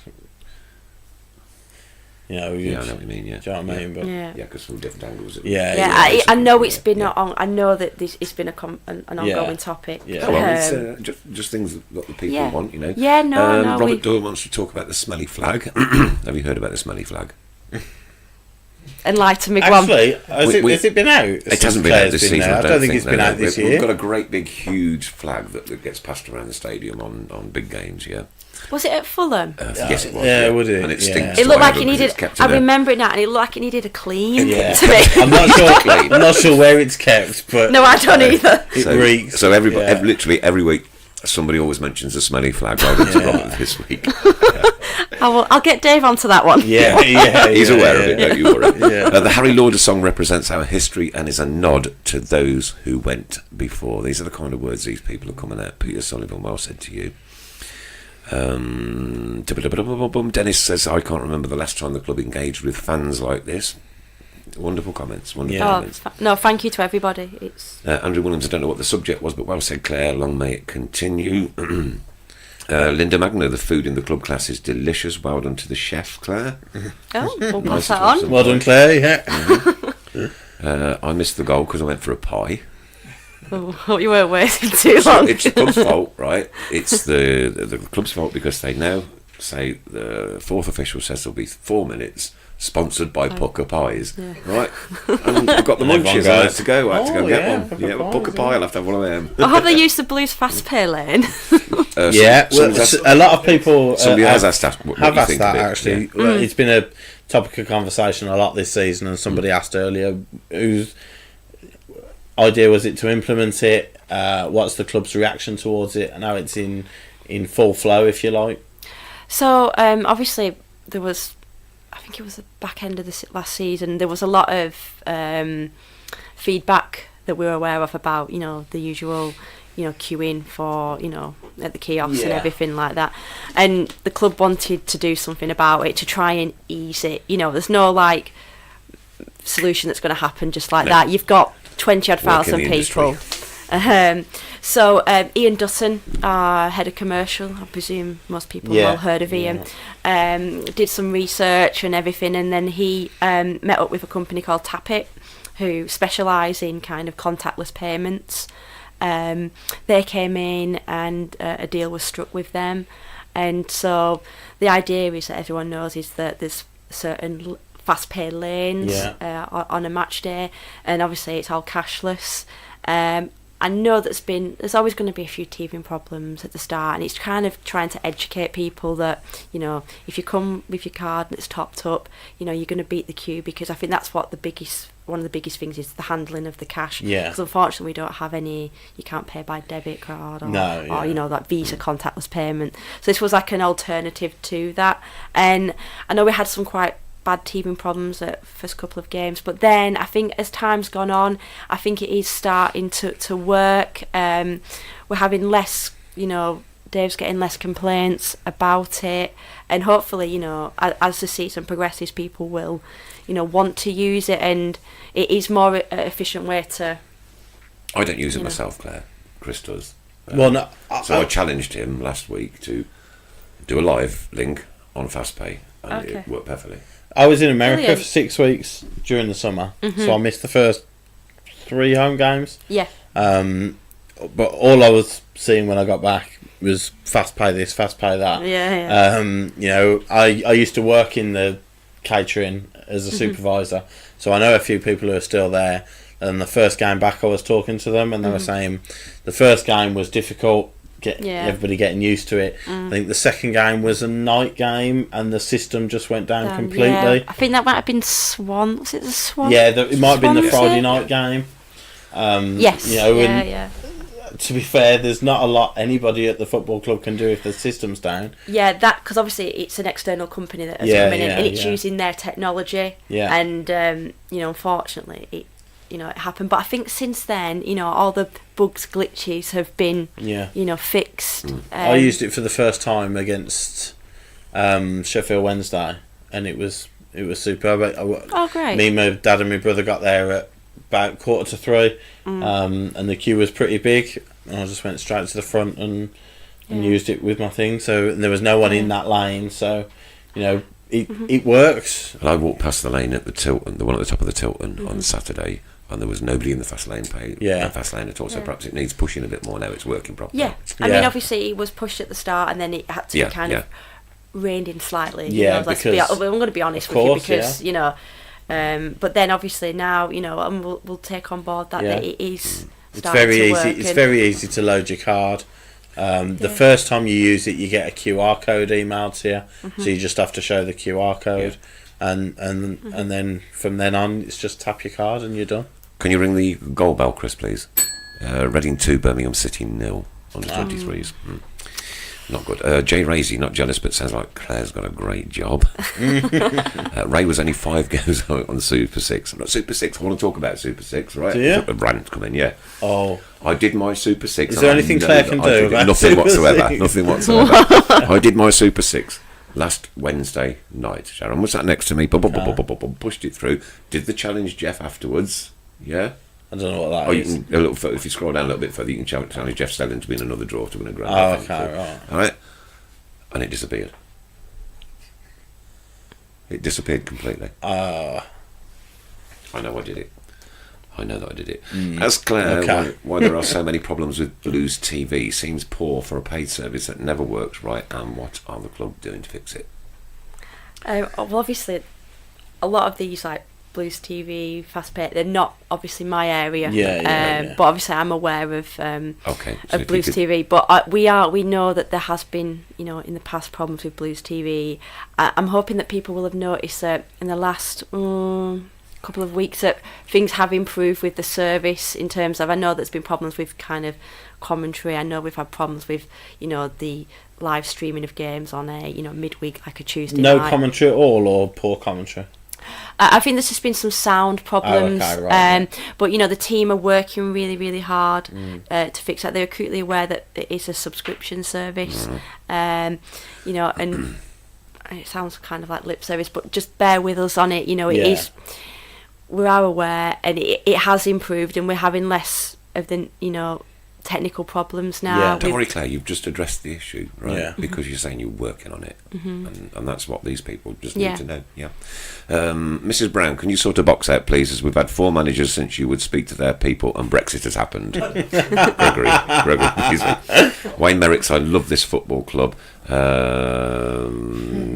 [SPEAKER 3] I know what you mean. Yeah. Do you know what I mean? But
[SPEAKER 2] because from different angles.
[SPEAKER 5] I know it's been on. I know that it's been an ongoing topic.
[SPEAKER 3] Yeah.
[SPEAKER 2] Well, it's just things that the people want,
[SPEAKER 5] Yeah, no.
[SPEAKER 2] Robert Doyle wants to talk about the smelly flag. Have you heard about the smelly flag?
[SPEAKER 5] Enlighten me,
[SPEAKER 3] actually, has it been out?
[SPEAKER 2] It hasn't been out this season.
[SPEAKER 3] I don't think it's been out this year.
[SPEAKER 2] We've got a great big huge flag that gets passed around the stadium on big games. Yeah.
[SPEAKER 5] Was it at Fulham?
[SPEAKER 2] Yes, it was.
[SPEAKER 3] Yeah, would it?
[SPEAKER 2] And it stinks.
[SPEAKER 5] It looked like it needed. I remember it now, and it looked like it needed a clean.
[SPEAKER 3] Yeah.
[SPEAKER 5] To me.
[SPEAKER 3] I'm not sure where it's kept, but
[SPEAKER 5] no, I don't either.
[SPEAKER 3] It reeks.
[SPEAKER 2] So everybody, literally every week, somebody always mentions the smelly flag. I went to Robert this week.
[SPEAKER 5] I'll get Dave onto that one.
[SPEAKER 2] He's aware of it, don't you worry.
[SPEAKER 3] Yeah.
[SPEAKER 2] The Harry Lauder song represents our history and is a nod to those who went before. These are the kind of words these people are coming out. Peter Sullivan, well said to you. Dennis says, I can't remember the last time the club engaged with fans like this. Wonderful comments. Comments.
[SPEAKER 5] No, thank you to everybody. It's
[SPEAKER 2] Andrew Williams, I don't know what the subject was, but well said, Claire. Long may it continue. Linda Magna, the food in the club class is delicious. Well done to the chef, Claire.
[SPEAKER 5] We'll pass that on.
[SPEAKER 3] Well done, Claire. Yeah.
[SPEAKER 2] I missed the goal because I went for a pie.
[SPEAKER 5] Oh, you weren't waiting too long.
[SPEAKER 2] It's the club's fault, right? It's the club's fault because they now say the fourth official says there'll be 4 minutes. Sponsored by Pucker Pies, right? And I've got the munchies. I have to go. I have to go get one. Yeah, Pucker Pie. I'll have to have one of them.
[SPEAKER 5] Have they used the Blues fast pay lane?
[SPEAKER 3] A lot of people.
[SPEAKER 2] Somebody has asked that.
[SPEAKER 3] Have asked that actually. Yeah. It's been a topic of conversation a lot this season, and somebody asked earlier whose idea was it to implement it. What's the club's reaction towards it, and how it's in full flow, if you like.
[SPEAKER 5] So obviously there was. I think it was the back end of the last season. There was a lot of feedback that we were aware of about, the usual, queuing for, at the kiosks and everything like that. And the club wanted to do something about it to try and ease it. There's no solution that's going to happen just like that. You've got 20,000 people. So Ian Dutton, our head of commercial, I presume most people have all heard of Ian, did some research and everything, and then he met up with a company called Tapit, who specialise in kind of contactless payments. They came in and a deal was struck with them, and so the idea is that everyone knows is that there's certain fast pay lanes on a match day, and obviously it's all cashless. I know there's always going to be a few teething problems at the start, and it's kind of trying to educate people that, if you come with your card and it's topped up, you're going to beat the queue, because I think that's what one of the biggest things is the handling of the cash. Yeah. Because unfortunately we don't have any, you can't pay by debit card or that Visa contactless payment. So this was like an alternative to that, and I know we had some quite bad teething problems at first couple of games, but then I think as time's gone on, I think it is starting to work. We're having less, Dave's getting less complaints about it, and hopefully, as the season progresses, people will, want to use it, and it is more efficient way to
[SPEAKER 2] I don't use it
[SPEAKER 5] You know.
[SPEAKER 2] myself, Claire. Chris does.
[SPEAKER 3] Well, no,
[SPEAKER 2] So I challenged him last week to do a live link on FastPay, and
[SPEAKER 5] Okay.
[SPEAKER 2] it worked perfectly.
[SPEAKER 3] I was in America
[SPEAKER 5] Brilliant.
[SPEAKER 3] for 6 weeks during the summer, so I missed the first 3 home games.
[SPEAKER 5] Yeah.
[SPEAKER 3] But all I was seeing when I got back was fast pay this, fast pay that.
[SPEAKER 5] Yeah.
[SPEAKER 3] You know, I used to work in the catering as a supervisor, so I know a few people who are still there. And the first game back, I was talking to them, and they were saying the first game was difficult. Everybody getting used to it. I think the second game was a night game, and the system just went down completely.
[SPEAKER 5] Yeah. I think that might have been Swan. Was it the Swan?
[SPEAKER 3] Yeah, it might have been the
[SPEAKER 5] Swansea?
[SPEAKER 3] Friday night game.
[SPEAKER 5] Yes.
[SPEAKER 3] You know,
[SPEAKER 5] yeah,
[SPEAKER 3] and
[SPEAKER 5] yeah.
[SPEAKER 3] to be fair, there's not a lot anybody at the football club can do if the system's down.
[SPEAKER 5] Yeah, that because obviously it's an external company that has
[SPEAKER 3] Yeah,
[SPEAKER 5] come in and it's
[SPEAKER 3] yeah.
[SPEAKER 5] using their technology.
[SPEAKER 3] Yeah.
[SPEAKER 5] And you know, unfortunately, it happened. But I think since then, you know, all the bugs, glitches have been,
[SPEAKER 3] Yeah.
[SPEAKER 5] you know, fixed.
[SPEAKER 3] I used it for the first time against Sheffield Wednesday, and it was superb.
[SPEAKER 5] Oh, great.
[SPEAKER 3] Me, my dad, and my brother got there at about 2:45, and the queue was pretty big. And I just went straight to the front and used it with my thing. So and there was no one in that lane, so you know it works.
[SPEAKER 2] And I walked past the lane at the Tilton, the one at the top of the Tilton on Saturday, and there was nobody in the fast lane fast lane at all. So perhaps it needs pushing a bit more now. It's working properly.
[SPEAKER 5] Yeah, I mean, obviously it was pushed at the start, and then it had to be kind of reined in slightly.
[SPEAKER 3] Yeah,
[SPEAKER 5] you know,
[SPEAKER 3] because
[SPEAKER 5] I'm going to be honest with you because you know, but then obviously now you know, and we'll take on board that it is.
[SPEAKER 3] It's very easy.
[SPEAKER 5] Work
[SPEAKER 3] It's very easy to load your card. The first time you use it, you get a QR code emailed to you, so you just have to show the QR code, and then from then on, it's just tap your card and you're done.
[SPEAKER 2] Can you ring the goal bell, Chris, please? Reading 2, Birmingham City 0 on the 23s. Not good. Jay Raisy, not jealous, but sounds like Claire's got a great job. Ray was only 5 goes out on Super 6. Not Super 6, I want to talk about Super 6, right?
[SPEAKER 3] Do you?
[SPEAKER 2] A rant come in, yeah.
[SPEAKER 3] Oh,
[SPEAKER 2] I did my Super 6.
[SPEAKER 3] Is there anything Claire can do about
[SPEAKER 2] nothing
[SPEAKER 3] Super
[SPEAKER 2] whatsoever.
[SPEAKER 3] 6?
[SPEAKER 2] Nothing whatsoever. I did my Super 6 last Wednesday night. Sharon was sat next to me, pushed it through, did the challenge Jeff afterwards, yeah?
[SPEAKER 3] I don't know what that
[SPEAKER 2] Oh, you
[SPEAKER 3] is.
[SPEAKER 2] can, if you scroll down a little bit further, you can challenge Jeff Stelling to be in another draw to win a grand.
[SPEAKER 3] Oh, okay, right.
[SPEAKER 2] All right, and it disappeared. It disappeared completely. I know I did it. I know that I did it. As Claire, why there are so many problems with Blues TV seems poor for a paid service that never works right, and what are the club doing to fix it?
[SPEAKER 5] Well, obviously, a lot of these like Blues TV, Fast Pay, they're not obviously my area.
[SPEAKER 3] Yeah.
[SPEAKER 5] But obviously, I'm aware of
[SPEAKER 2] So
[SPEAKER 5] of Blues TV. But we know that there has been, you know, in the past problems with Blues TV. I'm hoping that people will have noticed that in the last couple of weeks that things have improved with the service in terms of, I know there's been problems with kind of commentary. I know we've had problems with, you know, the live streaming of games on a, you know, midweek, like a Tuesday night.
[SPEAKER 3] No commentary at all, or poor commentary?
[SPEAKER 5] I think there's just been some sound problems, but you know the team are working really, really hard to fix that. They're acutely aware that it is a subscription service, you know, and it sounds kind of like lip service, but just bear with us on it. You know, it is. We are aware, and it has improved, and we're having less of the, you know, technical problems now.
[SPEAKER 3] Yeah.
[SPEAKER 2] Don't worry, Claire, you've just addressed the issue, right?
[SPEAKER 3] Yeah.
[SPEAKER 2] Because you're saying you're working on it, and that's what these people just need to know. Yeah. Mrs. Brown, can you sort a box out, please, as we've had 4 managers since you would speak to their people and Brexit has happened. Gregory, excuse me. Wayne Merricks, I love this football club.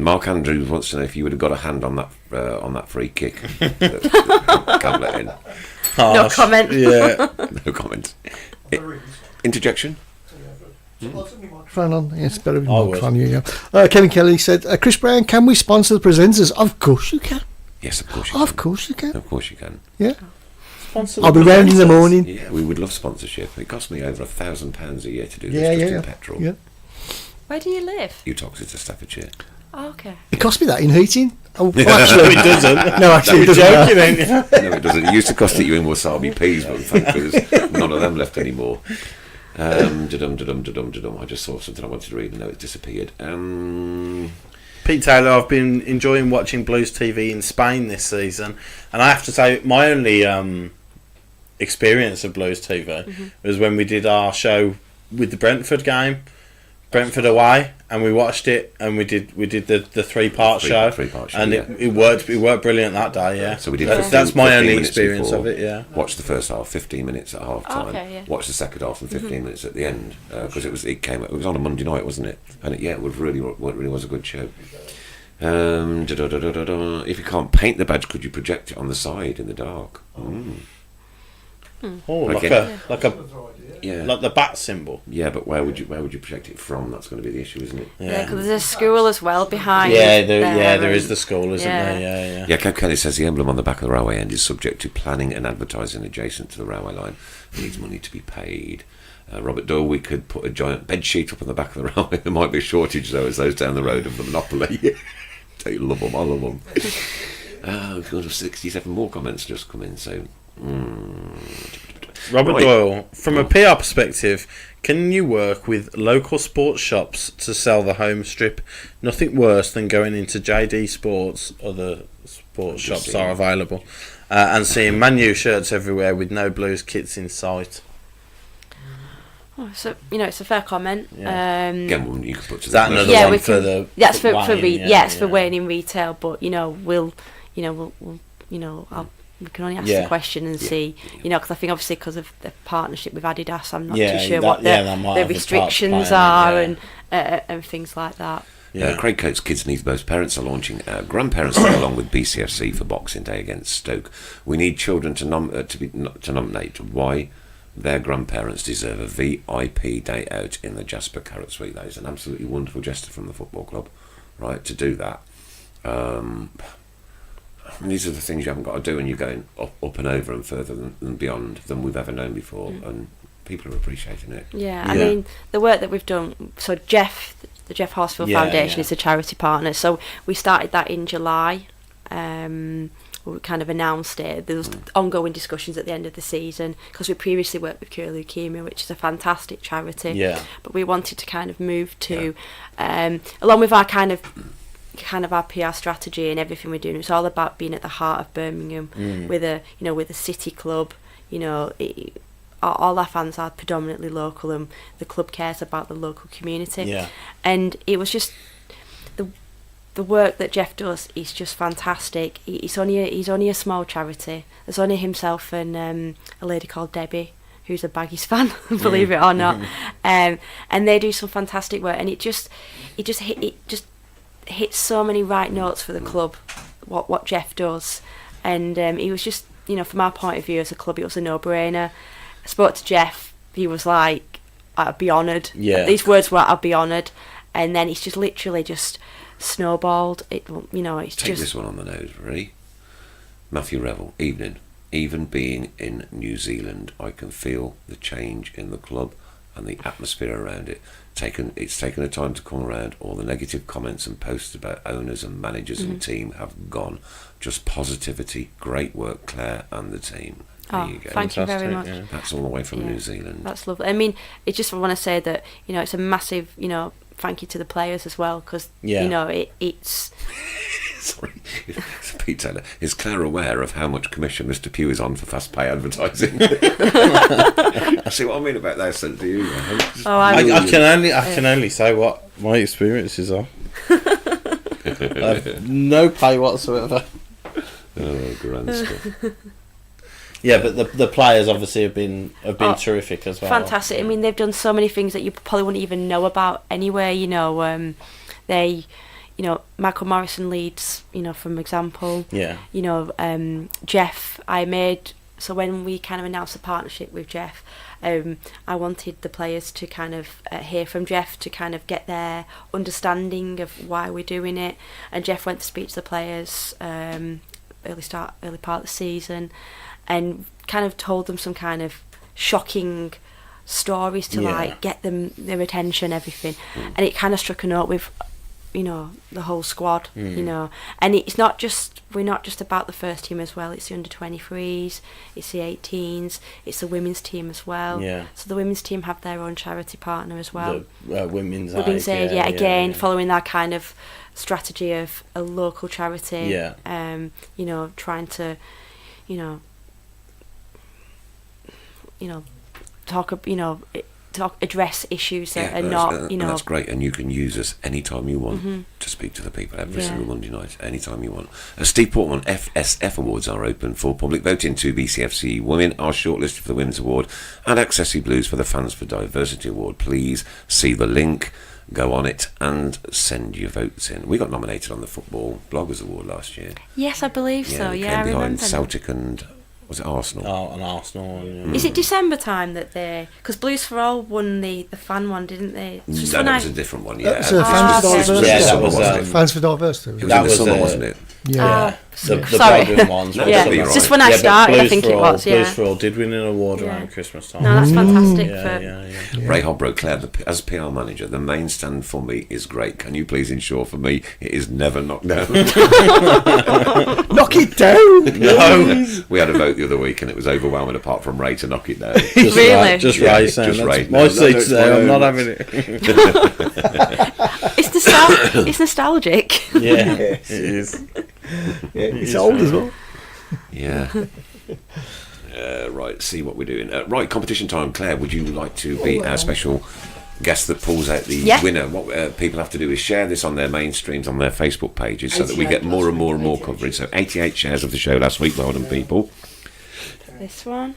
[SPEAKER 2] Mark Andrews wants to know if you would have got a hand on that free kick. Can't let in.
[SPEAKER 5] No comment.
[SPEAKER 3] Yeah.
[SPEAKER 2] No comment. Interjection?
[SPEAKER 4] Microphone on. Yes, better with
[SPEAKER 3] I
[SPEAKER 4] microphone. Yeah. Kevin Kelly said, Chris Brown, can we sponsor the presenters? Of course you can.
[SPEAKER 2] Yes, of course you can.
[SPEAKER 4] Of course you can.
[SPEAKER 2] Of course you can.
[SPEAKER 4] Yeah.
[SPEAKER 3] Sponsor
[SPEAKER 4] I'll be
[SPEAKER 3] the
[SPEAKER 4] round in the
[SPEAKER 3] presenters.
[SPEAKER 4] morning.
[SPEAKER 2] Yeah, we would love sponsorship. It costs me over £1,000 a year to do
[SPEAKER 4] Yeah,
[SPEAKER 2] this just
[SPEAKER 4] yeah.
[SPEAKER 2] in petrol.
[SPEAKER 4] Yeah.
[SPEAKER 5] Where do you live?
[SPEAKER 2] Utox, it's a Staffordshire.
[SPEAKER 5] Oh, okay.
[SPEAKER 4] It cost me that in heating. Oh, well,
[SPEAKER 3] No,
[SPEAKER 4] actually,
[SPEAKER 3] it doesn't.
[SPEAKER 4] no, actually, it
[SPEAKER 3] You're
[SPEAKER 4] doesn't.
[SPEAKER 3] joking, ain't you?
[SPEAKER 2] No, it doesn't. It used to cost it you in wasabi peas, but thankfully there's none of them left anymore. I just saw something I wanted to read and now it's disappeared.
[SPEAKER 3] Pete Taylor, I've been enjoying watching Blues TV in Spain this season, and I have to say my only experience of Blues TV was when we did our show with the Brentford game, Brentford away, and we watched it, and we did the three-part show, and it worked brilliant that day. Yeah,
[SPEAKER 2] so we did.
[SPEAKER 3] That's my only experience of it. Yeah,
[SPEAKER 2] watched the first half, 15 minutes at half time.
[SPEAKER 5] Okay, yeah.
[SPEAKER 2] Watched the second half and 15 minutes at the end because it was on a Monday night, wasn't it? And it really was a good show. If you can't paint the badge, could you project it on the side in the dark?
[SPEAKER 3] Oh, like the bat symbol.
[SPEAKER 2] Yeah, but where would you project it from? That's going to be the issue, isn't it?
[SPEAKER 5] Yeah, because there's a school as well behind.
[SPEAKER 3] Yeah, there is the school, isn't there?
[SPEAKER 2] Yeah, Kev Kelly says the emblem on the back of the railway end is subject to planning and advertising adjacent to the railway line. It needs money to be paid. Robert Doyle, we could put a giant bed sheet up on the back of the railway. There might be a shortage, though, as those down the road of the Monopoly. They love them, I love them. We've got 67 more comments just come in, so...
[SPEAKER 3] Robert Doyle, from a PR perspective, can you work with local sports shops to sell the home strip? Nothing worse than going into JD Sports, other sports shops are available, and seeing Man U shirts everywhere with no Blues kits in sight.
[SPEAKER 5] So it's a fair comment.
[SPEAKER 2] Again, you could put to
[SPEAKER 3] that another one for the
[SPEAKER 5] for weighing in retail, but we can only ask the question and see, because I think obviously because of the partnership with Adidas, I'm not too sure what the restrictions are and things like that.
[SPEAKER 2] Craig Coates' Kids Need Most Parents are launching Grandparents Day along with BCFC for Boxing Day against Stoke. We need children to nominate why their grandparents deserve a VIP day out in the Jasper Carrot Suite. That is an absolutely wonderful gesture from the football club, right, to do that. These are the things you haven't got to do, and you're going up and over and further than beyond than we've ever known before, and people are appreciating it.
[SPEAKER 5] I mean, the work that we've done, so the Jeff Horsfield Foundation is a charity partner, so we started that in July. We kind of announced it. There was ongoing discussions at the end of the season because we previously worked with Cure Leukemia, which is a fantastic charity. But we wanted to kind of move to, along with our kind of our PR strategy and everything we're doing. It's all about being at the heart of Birmingham with a city club. All our fans are predominantly local, and the club cares about the local community. And it was just the work that Jeff does is just fantastic. He's only a small charity. There's only himself and a lady called Debbie, who's a Baggies fan, believe it or not. And they do some fantastic work, and it just hits so many right notes for the club. What Jeff does, and he was just, from our point of view as a club, it was a no-brainer. I spoke to Jeff. He was like, "I'd be honoured." These words were, "I'd be honoured," and then it's just literally just snowballed. It's
[SPEAKER 2] Take this one on the nose, ready? Matthew Revel, evening. Even being in New Zealand, I can feel the change in the club and the atmosphere around it. It's taken a time to come around. All the negative comments and posts about owners and managers and team have gone. Just positivity, great work, Claire and the team. There you go.
[SPEAKER 5] Thank you very much.
[SPEAKER 2] That's all the way from New Zealand.
[SPEAKER 5] That's lovely. I mean, I want to say that it's a massive thank you to the players as well, because it's.
[SPEAKER 2] Sorry, Pete Taylor. Is Claire aware of how much commission Mr. Pugh is on for fast pay advertising? See what I mean about that, so do you?
[SPEAKER 3] I can only say what my experiences are. I have no pay whatsoever.
[SPEAKER 2] Oh, grand stuff.
[SPEAKER 5] Yeah,
[SPEAKER 3] but the players obviously have been terrific as well.
[SPEAKER 5] Fantastic. I mean, they've done so many things that you probably wouldn't even know about anyway. Michael Morrison leads, from example. Jeff, so when we kind of announced the partnership with Jeff, I wanted the players to kind of hear from Jeff to kind of get their understanding of why we're doing it. And Jeff went to speak to the players early part of the season, and kind of told them some kind of shocking stories to get their attention, everything. And it kind of struck a note with the whole squad, and it's not just, we're not just about the first team as well, it's the under-23s, it's the 18s, it's the women's team as well. So the women's team have their own charity partner as well,
[SPEAKER 3] the women's
[SPEAKER 5] aid, again following that kind of strategy of a local charity, trying to address issues that are
[SPEAKER 2] and
[SPEAKER 5] not,
[SPEAKER 2] and that's great, and you can use us anytime you want to speak to the people every
[SPEAKER 5] Yeah.
[SPEAKER 2] single Monday night, anytime you want. Steve Portman, FSF Awards are open for public voting to BCFC Women are shortlisted for the Women's Award and Accessory Blues for the Fans for Diversity Award. Please see the link, go on it and send your votes in. We got nominated on the Football Bloggers Award last year.
[SPEAKER 5] Yes, I believe so.
[SPEAKER 2] we
[SPEAKER 5] Yeah,
[SPEAKER 2] came
[SPEAKER 5] I
[SPEAKER 2] behind
[SPEAKER 5] remember.
[SPEAKER 2] Celtic and was it Arsenal?
[SPEAKER 3] Oh, and Arsenal. Yeah.
[SPEAKER 5] Is it December time that because Blues for All won the fan one, didn't they? It's just
[SPEAKER 2] No,
[SPEAKER 5] when
[SPEAKER 2] that
[SPEAKER 5] I-
[SPEAKER 2] was a different one.
[SPEAKER 4] That
[SPEAKER 2] Yeah,
[SPEAKER 4] was
[SPEAKER 2] It was
[SPEAKER 4] Fans for
[SPEAKER 5] okay.
[SPEAKER 4] Diversity.
[SPEAKER 3] Yeah, that
[SPEAKER 2] summer,
[SPEAKER 3] was,
[SPEAKER 2] wasn't it?
[SPEAKER 4] Fans for Diversity.
[SPEAKER 2] It was
[SPEAKER 3] That
[SPEAKER 2] in the
[SPEAKER 3] was,
[SPEAKER 2] summer, wasn't it?
[SPEAKER 4] Yeah.
[SPEAKER 3] The
[SPEAKER 5] Sorry.
[SPEAKER 3] Boden ones.
[SPEAKER 2] No,
[SPEAKER 3] were
[SPEAKER 5] Yeah,
[SPEAKER 2] that'd be
[SPEAKER 3] summer.
[SPEAKER 2] right.
[SPEAKER 5] just when I
[SPEAKER 3] Yeah, but
[SPEAKER 5] started, I
[SPEAKER 3] Blues
[SPEAKER 5] think
[SPEAKER 3] for
[SPEAKER 5] it
[SPEAKER 3] All-
[SPEAKER 5] was.
[SPEAKER 3] Blues
[SPEAKER 5] Yeah.
[SPEAKER 3] for All did win an award
[SPEAKER 5] Yeah.
[SPEAKER 3] around Christmas time.
[SPEAKER 5] No, that's fantastic.
[SPEAKER 3] yeah,
[SPEAKER 5] for,
[SPEAKER 3] yeah.
[SPEAKER 2] Ray Hobro, Claire, as PR manager, the main stand for me is great. Can you please ensure for me it is never knocked down?
[SPEAKER 4] Knock it down.
[SPEAKER 3] No,
[SPEAKER 2] We had a vote the other week and it was overwhelming apart from Ray to knock it down.
[SPEAKER 3] just
[SPEAKER 5] Really?
[SPEAKER 3] Ray, just
[SPEAKER 2] Yeah,
[SPEAKER 3] Ray saying,
[SPEAKER 2] just
[SPEAKER 3] "That's
[SPEAKER 2] Ray.
[SPEAKER 3] my
[SPEAKER 2] No,
[SPEAKER 3] seat
[SPEAKER 2] it's
[SPEAKER 3] today,
[SPEAKER 2] my
[SPEAKER 3] I'm not
[SPEAKER 2] own."
[SPEAKER 3] having it."
[SPEAKER 5] It's nostalgic.
[SPEAKER 3] Yeah, it is.
[SPEAKER 4] It's old as well.
[SPEAKER 2] Yeah. Right, see what we're doing. Right, competition time. Claire, would you like to be our special guest that pulls out the
[SPEAKER 5] Yeah.
[SPEAKER 2] winner? What people have to do is share this on their mainstreams, on their Facebook pages, so that we get more and more and more coverage. So 88 shares of the show last week, well done, people.
[SPEAKER 5] This one.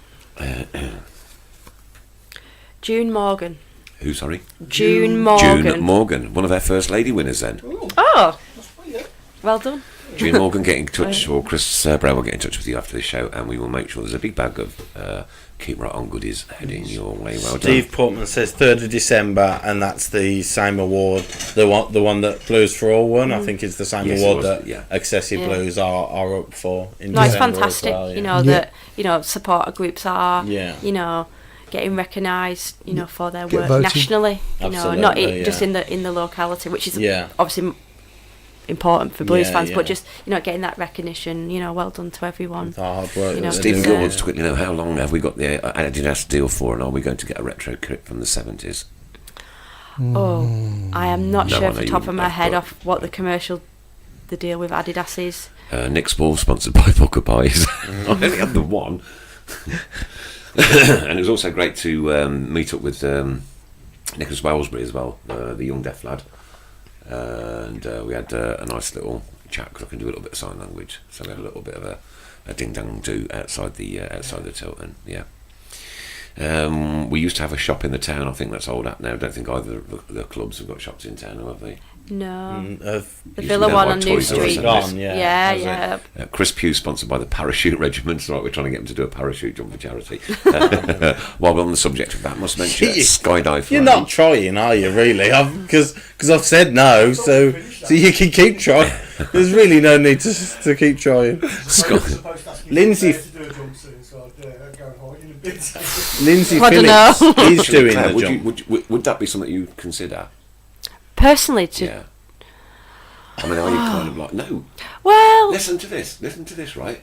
[SPEAKER 5] June Morgan.
[SPEAKER 2] Who, sorry?
[SPEAKER 5] June Morgan.
[SPEAKER 2] June Morgan, one of our First Lady winners then.
[SPEAKER 5] Oh, well done.
[SPEAKER 2] June Morgan, get in touch, or Chris Brown will get in touch with you after the show, and we will make sure there's a big bag of Keep Right On goodies heading your way. Well
[SPEAKER 3] Steve Portman says 3rd of December, and that's the same award, the one that Blues for All won. I think it's the same
[SPEAKER 2] Yes, it
[SPEAKER 3] award
[SPEAKER 2] was,
[SPEAKER 3] that
[SPEAKER 2] yeah.
[SPEAKER 3] Excessive
[SPEAKER 5] Yeah.
[SPEAKER 3] Blues are up for. In
[SPEAKER 5] No, it's
[SPEAKER 3] December
[SPEAKER 5] fantastic.
[SPEAKER 3] as well, yeah.
[SPEAKER 5] That supporter groups are.
[SPEAKER 3] Yeah.
[SPEAKER 5] Getting recognised. For their
[SPEAKER 4] Get
[SPEAKER 5] work
[SPEAKER 4] voted.
[SPEAKER 5] nationally.
[SPEAKER 3] Absolutely,
[SPEAKER 5] not
[SPEAKER 3] yeah.
[SPEAKER 5] just in the locality, which is
[SPEAKER 3] Yeah.
[SPEAKER 5] obviously important for Blues
[SPEAKER 3] Yeah,
[SPEAKER 5] fans,
[SPEAKER 3] yeah.
[SPEAKER 5] but just getting that recognition. Well done to everyone.
[SPEAKER 3] The hard work.
[SPEAKER 5] You
[SPEAKER 3] that
[SPEAKER 5] know,
[SPEAKER 3] they're
[SPEAKER 2] Stephen
[SPEAKER 3] doing,
[SPEAKER 2] Gill
[SPEAKER 5] Yeah.
[SPEAKER 2] wants to quickly know how long have we got the Adidas deal for, and are we going to get a retro kit from the 70s?
[SPEAKER 5] Oh, I am not
[SPEAKER 2] No,
[SPEAKER 5] sure
[SPEAKER 2] I
[SPEAKER 5] off
[SPEAKER 2] know
[SPEAKER 5] the
[SPEAKER 2] you
[SPEAKER 5] top of
[SPEAKER 2] wouldn't
[SPEAKER 5] my
[SPEAKER 2] have,
[SPEAKER 5] head
[SPEAKER 2] but-
[SPEAKER 5] off what the deal with Adidas is.
[SPEAKER 2] Nick's Ball, sponsored by Poker Pies. I only had the one. And it was also great to meet up with Nicholas Wellsbury as well, the young deaf lad. And we had a nice little chat, because I can do a little bit of sign language. So we had a little bit of a ding-dong do outside the Tilton, yeah. We used to have a shop in the town. I think that's old hat now. I don't think either of the clubs have got shops in town, have they?
[SPEAKER 5] No.
[SPEAKER 3] The
[SPEAKER 5] The
[SPEAKER 2] Used
[SPEAKER 5] Villa
[SPEAKER 2] to
[SPEAKER 5] one
[SPEAKER 2] have,
[SPEAKER 5] on
[SPEAKER 2] like,
[SPEAKER 5] New
[SPEAKER 2] Toys R Us
[SPEAKER 5] Street.
[SPEAKER 2] and
[SPEAKER 3] Gone,
[SPEAKER 2] this.
[SPEAKER 3] yeah.
[SPEAKER 5] Yeah.
[SPEAKER 2] Chris Pugh, sponsored by the Parachute Regiment. So right, we're trying to get him to do a parachute jump for charity. While we're on the subject of that, must mention skydive.
[SPEAKER 3] You're not trying, are you? Really? Because I've said no, so you can keep trying. There's really no need to keep trying. Lindsay- Lindsay
[SPEAKER 5] I don't know.
[SPEAKER 3] Phillips is doing
[SPEAKER 2] Claire,
[SPEAKER 3] the jump.
[SPEAKER 2] would that be something you consider?
[SPEAKER 5] Personally,
[SPEAKER 2] Yeah. I mean, are you kind of like, no,
[SPEAKER 5] well,
[SPEAKER 2] listen to this, right?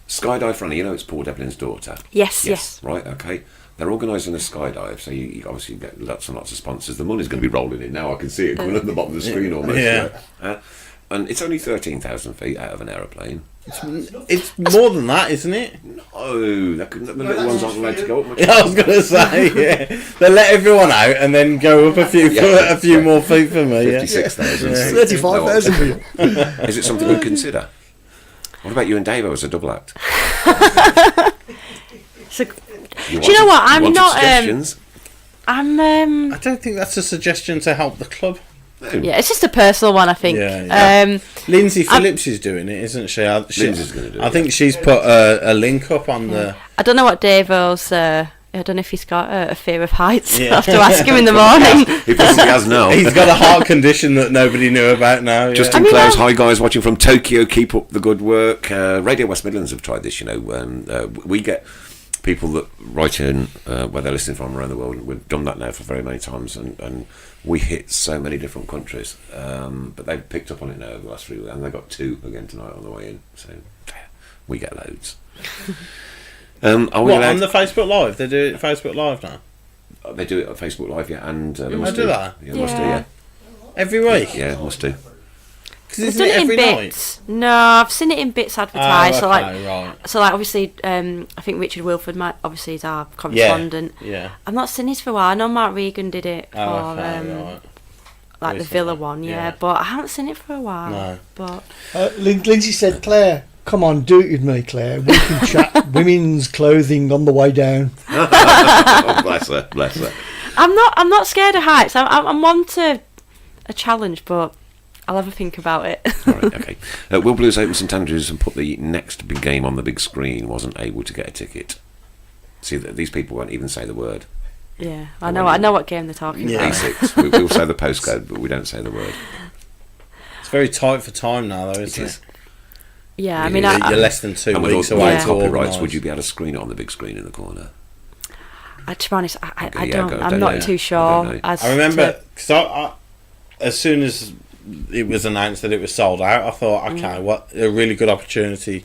[SPEAKER 2] Skydive for Annie, it's Paul Devlin's daughter.
[SPEAKER 5] yes.
[SPEAKER 2] Right, okay. They're organising a skydive, so you obviously get lots and lots of sponsors. The money's going to be rolling in now. I can see it coming at the bottom of the screen almost.
[SPEAKER 3] Yeah.
[SPEAKER 2] Right? And it's only 13,000 feet out of an aeroplane.
[SPEAKER 3] It's more than that, isn't it?
[SPEAKER 2] Oh, the little ones aren't allowed to go up much.
[SPEAKER 3] Yeah, I was going to say, yeah. They let everyone out and then go up a few more feet for me. Yeah.
[SPEAKER 2] 56,000.
[SPEAKER 4] 35,000 for you.
[SPEAKER 2] Is it something you'd consider? What about you and Davo as a double act?
[SPEAKER 5] So,
[SPEAKER 2] You
[SPEAKER 5] do you know what? I'm
[SPEAKER 2] wanted
[SPEAKER 5] not.
[SPEAKER 2] suggestions?
[SPEAKER 3] I don't think that's a suggestion to help the club.
[SPEAKER 2] No.
[SPEAKER 5] Yeah, it's just a personal one, I think.
[SPEAKER 3] Yeah. Lindsay Phillips is doing it, isn't she?
[SPEAKER 2] Lindsay's gonna do
[SPEAKER 3] I
[SPEAKER 2] it,
[SPEAKER 3] think she's put a link up on the.
[SPEAKER 5] I don't know what Davo's. I don't know if he's got a fear of heights.
[SPEAKER 3] Yeah.
[SPEAKER 5] I'll have to ask him in the morning.
[SPEAKER 2] He probably has now.
[SPEAKER 3] He's got a heart condition that nobody knew about now.
[SPEAKER 2] Justin
[SPEAKER 5] I mean,
[SPEAKER 2] Clowes, hi guys, watching from Tokyo. Keep up the good work. Radio West Midlands have tried this. We get people that write in where they're listening from around the world. We've done that now for very many times, and we hit so many different countries. But they've picked up on it now over the last 3 weeks, and they got 2 again tonight on the way in. So we get loads. Are we
[SPEAKER 3] What,
[SPEAKER 2] allowed-
[SPEAKER 3] on the Facebook Live? They do it Facebook Live now?
[SPEAKER 2] They do it on Facebook Live, yeah, and they
[SPEAKER 3] Oh,
[SPEAKER 2] must
[SPEAKER 3] do they?
[SPEAKER 2] Yeah, must do, yeah.
[SPEAKER 3] Every week?
[SPEAKER 2] Yeah, must do.
[SPEAKER 3] Because
[SPEAKER 5] I've
[SPEAKER 3] isn't
[SPEAKER 5] done
[SPEAKER 3] it
[SPEAKER 5] it in
[SPEAKER 3] every
[SPEAKER 5] bits. No, I've seen it in bits advertised.
[SPEAKER 3] Right.
[SPEAKER 5] So like obviously, I think Richard Wilford obviously is our correspondent.
[SPEAKER 3] Yeah.
[SPEAKER 5] I've not seen it for a while. I know Mark Regan did it for
[SPEAKER 3] Right.
[SPEAKER 5] like the
[SPEAKER 3] Recently,
[SPEAKER 5] Villa one,
[SPEAKER 3] yeah.
[SPEAKER 5] but I haven't seen it for a while.
[SPEAKER 3] No.
[SPEAKER 5] But
[SPEAKER 4] Lindsay said, Claire, come on, do it with me, Claire. We can chat women's clothing on the way down.
[SPEAKER 2] Oh, bless her.
[SPEAKER 5] I'm not scared of heights. I'm one to a challenge, but I'll have a think about it.
[SPEAKER 2] All right, okay. Will Blues open St Andrews and put the next big game on the big screen? Wasn't able to get a ticket. See, these people won't even say the word.
[SPEAKER 5] Yeah, I know what game they're talking about.
[SPEAKER 2] A6. We'll say the postcode, but we don't say the word.
[SPEAKER 3] It's very tight for time now, though, isn't it?
[SPEAKER 5] Yeah, I mean,
[SPEAKER 3] You're less than 2
[SPEAKER 2] And with
[SPEAKER 3] weeks
[SPEAKER 2] all
[SPEAKER 3] away
[SPEAKER 2] the
[SPEAKER 3] to
[SPEAKER 2] copyrights,
[SPEAKER 3] organise.
[SPEAKER 2] would you be able to screen it on the big screen in the corner?
[SPEAKER 5] To be honest, I
[SPEAKER 2] Okay,
[SPEAKER 5] don't.
[SPEAKER 2] yeah,
[SPEAKER 5] I'm not too sure.
[SPEAKER 2] I don't know.
[SPEAKER 5] As
[SPEAKER 3] I remember,
[SPEAKER 5] to-
[SPEAKER 3] because I, as soon as it was announced that it was sold out, I thought, okay, what a really good opportunity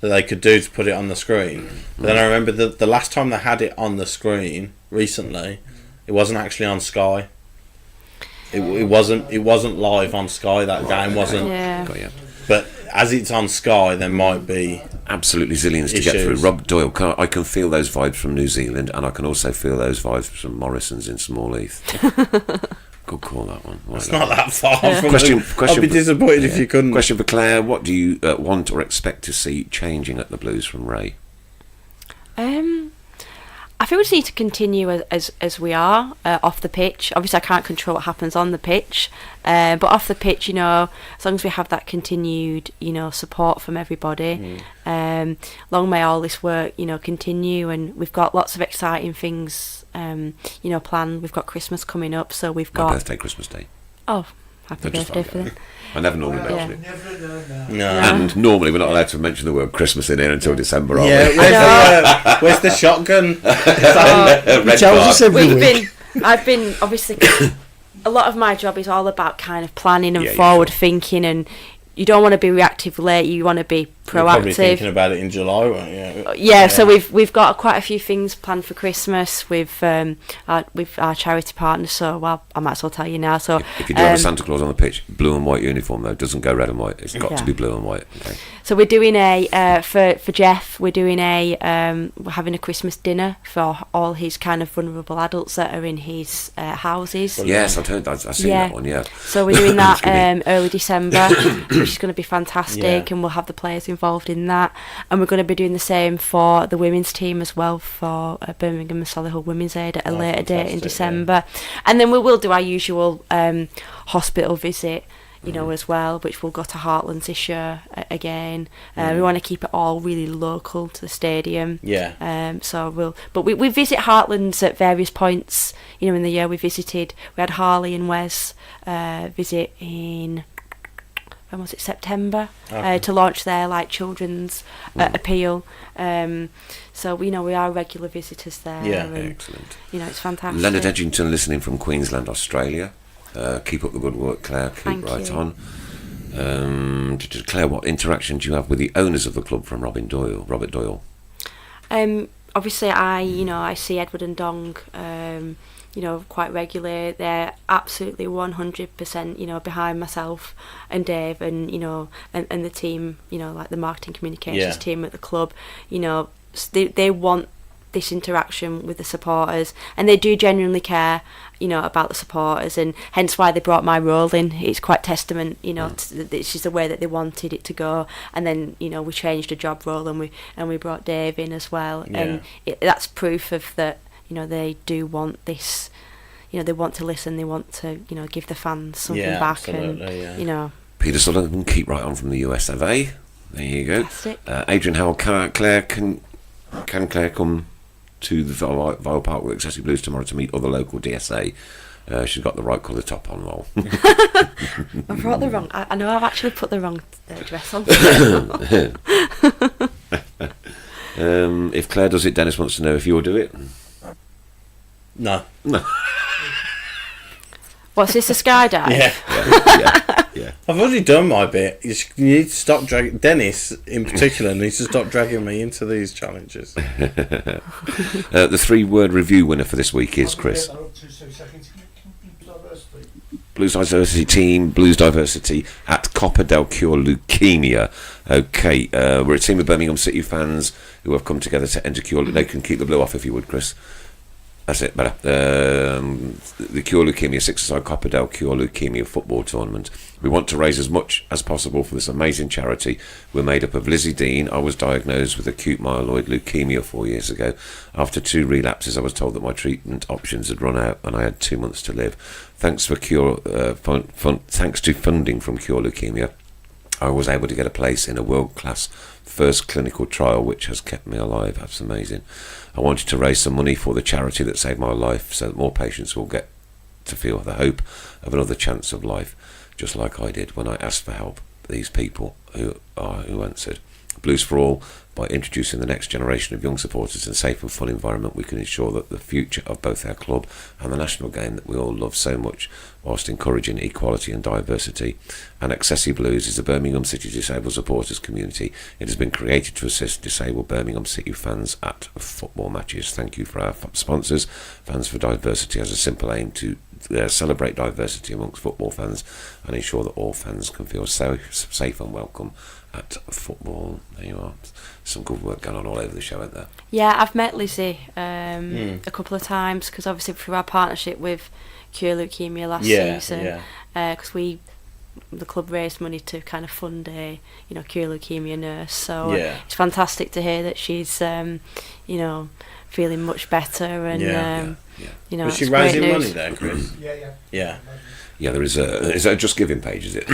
[SPEAKER 3] that they could do to put it on the screen. But then I remember the last time they had it on the screen recently, it wasn't actually on Sky. It wasn't live on Sky. That game wasn't.
[SPEAKER 5] Yeah.
[SPEAKER 2] Got you.
[SPEAKER 3] But as it's on Sky, there might be.
[SPEAKER 2] Absolutely zillions to get through.
[SPEAKER 3] Issues.
[SPEAKER 2] Rob Doyle, I can feel those vibes from New Zealand, and I can also feel those vibes from Morrison's in Small Heath. Good call, that one.
[SPEAKER 3] It's not that far from.
[SPEAKER 2] Question
[SPEAKER 3] I'd be disappointed if
[SPEAKER 2] yeah.
[SPEAKER 3] you couldn't.
[SPEAKER 2] Question for Claire: what do you want or expect to see changing at the Blues from Ray?
[SPEAKER 5] I think we just need to continue as we are off the pitch. Obviously, I can't control what happens on the pitch, but off the pitch, as long as we have that continued, support from everybody, long may all this work, continue. And we've got lots of exciting things, planned. We've got Christmas coming up, so we've
[SPEAKER 2] My
[SPEAKER 5] got
[SPEAKER 2] birthday, Christmas Day.
[SPEAKER 5] oh, happy
[SPEAKER 2] Just
[SPEAKER 5] birthday
[SPEAKER 2] like
[SPEAKER 5] for them.
[SPEAKER 2] I never normally mention
[SPEAKER 5] Yeah.
[SPEAKER 2] it.
[SPEAKER 7] Never know that.
[SPEAKER 3] No.
[SPEAKER 2] And normally we're not allowed to mention the word Christmas in here until December, are
[SPEAKER 3] Yeah,
[SPEAKER 2] we?
[SPEAKER 3] where's the shotgun?
[SPEAKER 2] Red
[SPEAKER 4] Tells
[SPEAKER 2] card.
[SPEAKER 4] us every week.
[SPEAKER 5] I've been obviously. A lot of my job is all about kind of planning and
[SPEAKER 2] Yeah, yeah,
[SPEAKER 5] forward thinking, and you don't want to be reactive late. You want to be
[SPEAKER 3] You're probably
[SPEAKER 5] proactive.
[SPEAKER 3] thinking about it in July, weren't you?
[SPEAKER 5] Yeah, so we've got quite a few things planned for Christmas with our charity partners. So I might as well tell you now. So
[SPEAKER 2] If you do have a Santa Claus on the pitch, blue and white uniform though, doesn't go red and white. It's got to
[SPEAKER 5] Yeah.
[SPEAKER 2] be blue and white. Okay.
[SPEAKER 5] So we're doing for Jeff. We're doing we're having a Christmas dinner for all his kind of vulnerable adults that are in his houses.
[SPEAKER 2] Yes, I've heard that. I've seen
[SPEAKER 5] Yeah.
[SPEAKER 2] that one. Yeah.
[SPEAKER 5] So we're doing that
[SPEAKER 2] Excuse me.
[SPEAKER 5] early December, which is going to be fantastic,
[SPEAKER 3] Yeah.
[SPEAKER 5] and we'll have the players involved in that. And we're going to be doing the same for the women's team as well, for Birmingham and Solihull Women's Aid at a later date in
[SPEAKER 3] fantastic,
[SPEAKER 5] December. And then we will do our usual hospital visit, as well, which will go to Heartlands this year again. We want to keep it all really local to the stadium.
[SPEAKER 3] Yeah.
[SPEAKER 5] But we visit Heartlands at various points. In the year we had Harley and Wes visit in, when was it, September,
[SPEAKER 3] Okay.
[SPEAKER 5] to launch their children's appeal. So we are regular visitors there.
[SPEAKER 3] Yeah.
[SPEAKER 5] and,
[SPEAKER 2] Excellent.
[SPEAKER 5] it's fantastic.
[SPEAKER 2] Leonard Edgington listening from Queensland, Australia. Keep up the good work, Claire. Keep
[SPEAKER 5] Thank
[SPEAKER 2] right
[SPEAKER 5] you.
[SPEAKER 2] on. Claire, what interaction do you have with the owners of the club from Robert Doyle?
[SPEAKER 5] Obviously, I see Edward and Dong, quite regularly. They're absolutely 100%, behind myself and Dave and and the team, like the marketing communications
[SPEAKER 3] Yeah.
[SPEAKER 5] team at the club. They want this interaction with the supporters, and they do genuinely care, about the supporters, and hence why they brought my role in. It's quite testament, this is the way that they wanted it to go. And then, we changed the job role, and we brought Dave in as well.
[SPEAKER 3] Yeah.
[SPEAKER 5] And that's proof of that. They do want this. They want to listen. They want to, give the fans something
[SPEAKER 3] Yeah,
[SPEAKER 5] back,
[SPEAKER 3] absolutely,
[SPEAKER 5] and
[SPEAKER 3] yeah.
[SPEAKER 2] Peter Sullivan, keep right on from the US of A. There you go.
[SPEAKER 5] Fantastic.
[SPEAKER 2] Adrian Howell, Claire, can Claire come to the Vile Park with Accessory Blues tomorrow to meet other local DSA? She's got the right colour top on, lol.
[SPEAKER 5] I brought the wrong. I know I've actually put the wrong dress on.
[SPEAKER 2] If Claire does it, Dennis wants to know if you'll do it.
[SPEAKER 3] No.
[SPEAKER 5] What's this, a skydive?
[SPEAKER 3] Yeah. I've already done my bit. You need to stop dragging. Dennis, in particular, needs to stop dragging me into these challenges.
[SPEAKER 2] The 3-word review winner for this week is Chris.
[SPEAKER 7] I'll get that up to 2 seconds. Can you play those, please?
[SPEAKER 2] Blues Diversity Team, Blues Diversity at Copper Del Cure Leukemia. Okay, we're a team of Birmingham City fans who have come together to enter Cure. They can keep the blue off if you would, Chris. That's it, better. The Cure Leukemia, six-a-side Copper Del Cure Leukemia football tournament. We want to raise as much as possible for this amazing charity. We're made up of Lizzie Dean. I was diagnosed with acute myeloid leukemia 4 years ago. After 2 relapses, I was told that my treatment options had run out and I had 2 months to live. Thanks to funding from Cure Leukemia, I was able to get a place in a world-class first clinical trial, which has kept me alive. That's amazing. I wanted to raise some money for the charity that saved my life so that more patients will get to feel the hope of another chance of life, just like I did when I asked for help. These people who answered. Blues for All. By introducing the next generation of young supporters in a safe and fun environment, we can ensure that the future of both our club and the national game that we all love so much, whilst encouraging equality and diversity. And Accessi Blues is the Birmingham City Disabled Supporters Community. It has been created to assist disabled Birmingham City fans at football matches. Thank you for our sponsors. Fans for Diversity has a simple aim to celebrate diversity amongst football fans and ensure that all fans can feel safe and welcome at football. There you are. Some good work going on all over the show, isn't there?
[SPEAKER 5] Yeah, I've met Lizzie a couple of times because obviously through our partnership with Cure Leukemia last season, because the club raised money to kind of fund a Cure Leukemia nurse. So it's fantastic to hear that she's feeling much better and
[SPEAKER 3] Was she raising money there, Chris? Yeah. There is a Just Giving page, is it?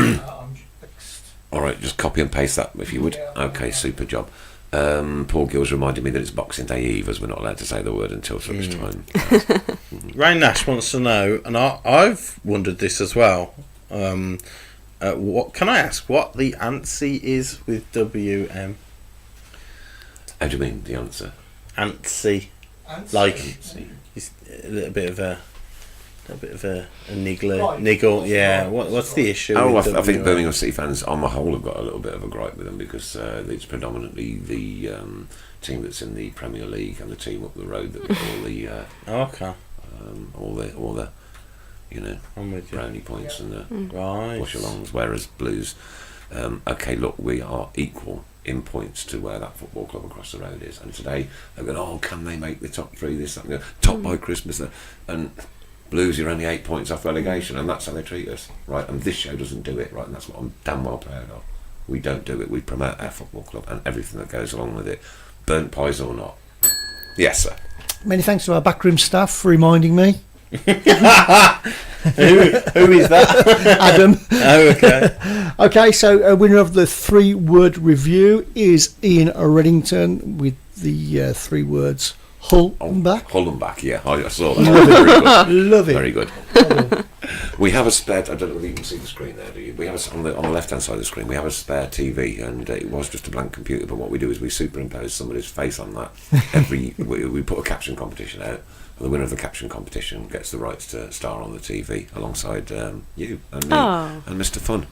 [SPEAKER 3] All right, just copy and paste that if you would. Okay, super job. Paul Gill's reminded me that it's Boxing Day Eve, as we're not allowed to say the word until such time.
[SPEAKER 8] Ray Nash wants to know, and I've wondered this as well. What can I ask? What the ANSI is with WM?
[SPEAKER 3] How do you mean the answer?
[SPEAKER 8] ANSI, like it's a little bit of a niggle. Yeah. What's the issue?
[SPEAKER 3] I think Birmingham City fans on the whole have got a little bit of a gripe with them because it's predominantly the team that's in the Premier League and the team up the road that get all the brownie points and the push-alongs, whereas Blues, look, we are equal in points to where that football club across the road is, and today they're going, can they make the top 3, this, that, and the other, top by Christmas, and Blues, you're only 8 points off relegation, and that's how they treat us, right? And this show doesn't do it, right? And that's what I'm damn well proud of. We don't do it. We promote our football club and everything that goes along with it, burnt pies or not. Yes, sir.
[SPEAKER 4] Many thanks to our backroom staff for reminding me.
[SPEAKER 8] Who is that?
[SPEAKER 4] Adam.
[SPEAKER 8] Oh, okay.
[SPEAKER 4] Okay, so a winner of the 3-word review is Ian Reddington with the 3 words Hull and back.
[SPEAKER 3] Hull and back, yeah. I saw that.
[SPEAKER 4] Love it.
[SPEAKER 3] Very good. We have a spare. I don't know if you can see the screen there, do you? We have on the left-hand side of the screen. We have a spare TV, and it was just a blank computer. But what we do is we superimpose somebody's face on that. We put a caption competition out, and the winner of the caption competition gets the rights to star on the TV alongside you and me and Mr. Fun.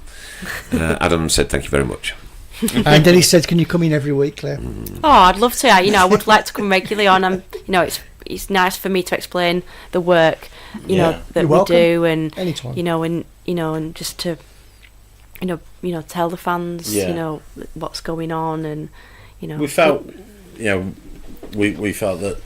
[SPEAKER 3] Adam said, "Thank you very much."
[SPEAKER 4] And then he said, "Can you come in every week, Claire?"
[SPEAKER 5] I'd love to. I would like to come regularly on. It's nice for me to explain the work, that we do, and
[SPEAKER 4] anytime.
[SPEAKER 5] and just to, tell the fans, what's going on, and
[SPEAKER 8] we felt, we felt that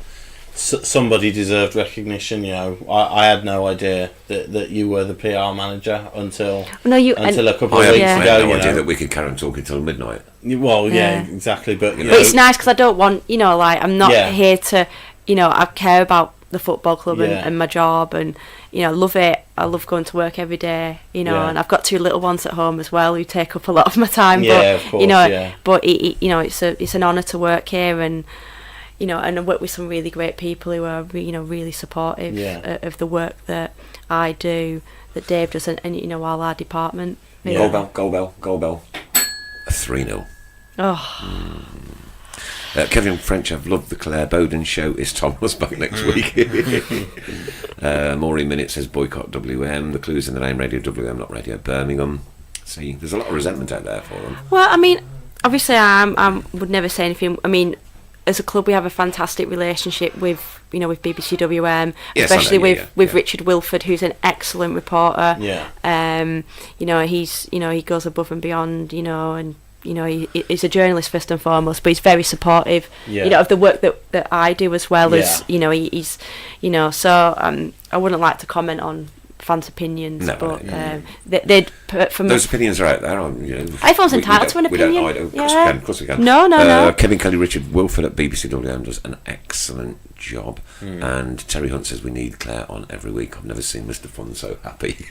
[SPEAKER 8] somebody deserved recognition. I had no idea that you were the PR manager until a couple of weeks ago.
[SPEAKER 3] I had no idea that we could carry on talking till midnight.
[SPEAKER 8] Well, exactly. But
[SPEAKER 5] but it's nice because I don't want, I'm not here to, I care about the football club and my job, and love it. I love going to work every day, and I've got 2 little ones at home as well who take up a lot of my time.
[SPEAKER 8] Of course,
[SPEAKER 5] but it's an honour to work here, and and I work with some really great people who are really supportive of the work that I do, that Dave does, and all our department.
[SPEAKER 3] Goal bell. 3-0. Kevin French, I've loved the Claire Boden show. Is Thomas back next week? Maureen Minute says boycott WM. The clue's in the name, Radio WM, not Radio Birmingham. See, there's a lot of resentment out there for them.
[SPEAKER 5] Well, obviously I would never say anything. as a club we have a fantastic relationship with with BBCWM,
[SPEAKER 2] Yes, I know,
[SPEAKER 5] especially
[SPEAKER 2] yeah,
[SPEAKER 5] with
[SPEAKER 2] yeah.
[SPEAKER 5] Richard Wilford, who's an excellent reporter.
[SPEAKER 8] Yeah.
[SPEAKER 5] He's he goes above and beyond, and he's a journalist first and foremost, but he's very supportive, of the work that I do as well as he's so I wouldn't like to comment on fans' opinions, but they'd from
[SPEAKER 2] Those opinions are out there.
[SPEAKER 5] everyone's entitled to an opinion.
[SPEAKER 2] Of course we can.
[SPEAKER 5] No.
[SPEAKER 2] Kevin Kelly, Richard Wilford at BBCWM does an excellent job, and Terry Hunt says we need Claire on every week. I've never seen Mr. Fun so happy.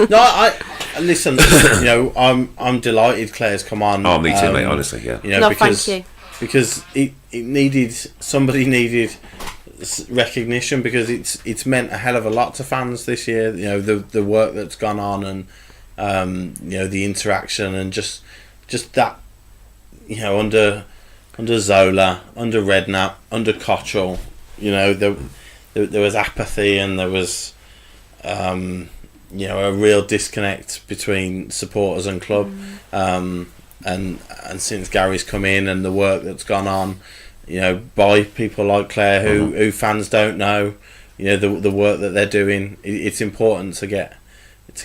[SPEAKER 8] No, I listen. I'm delighted Claire's come on.
[SPEAKER 2] Oh, me too, mate. Honestly, yeah.
[SPEAKER 8] Because,
[SPEAKER 5] thank you.
[SPEAKER 8] Because somebody needed recognition, because it's meant a hell of a lot to fans this year. The work that's gone on, and the interaction, and just that under Zola, under Redknapp, under Cottrell, there was apathy, and there was a real disconnect between supporters and club. And since Gary's come in, and the work that's gone on, by people like Claire, who fans don't know, the work that they're doing, it's important to get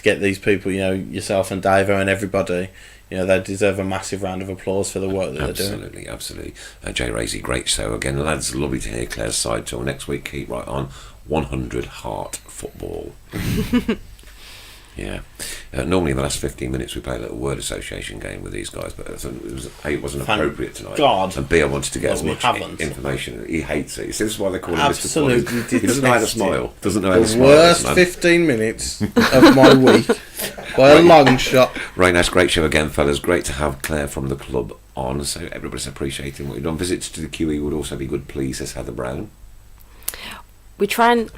[SPEAKER 8] these people, yourself and Davo and everybody, they deserve a massive round of applause for the work that they're doing.
[SPEAKER 2] Absolutely. Jay Raisy, great show again, lads. Lovely to hear Claire's side. Till next week, keep right on 100 Heart Football. Yeah. Normally in the last 15 minutes we play a little word association game with these guys, but it wasn't appropriate tonight.
[SPEAKER 8] God.
[SPEAKER 2] And B, I wanted to get as
[SPEAKER 8] we
[SPEAKER 2] much
[SPEAKER 8] haven't.
[SPEAKER 2] information. He hates it. This is why they call him
[SPEAKER 8] Absolutely
[SPEAKER 2] Mr. Fun. He doesn't know how to smile. Doesn't know how to
[SPEAKER 8] The
[SPEAKER 2] smile.
[SPEAKER 8] worst
[SPEAKER 2] man.
[SPEAKER 8] 15 minutes of my week by a long shot.
[SPEAKER 2] Right, nice, great show again, fellas. Great to have Claire from the club on, so everybody's appreciating what you've done. Visits to the QE would also be good, please, says Heather Brown.
[SPEAKER 5] We try and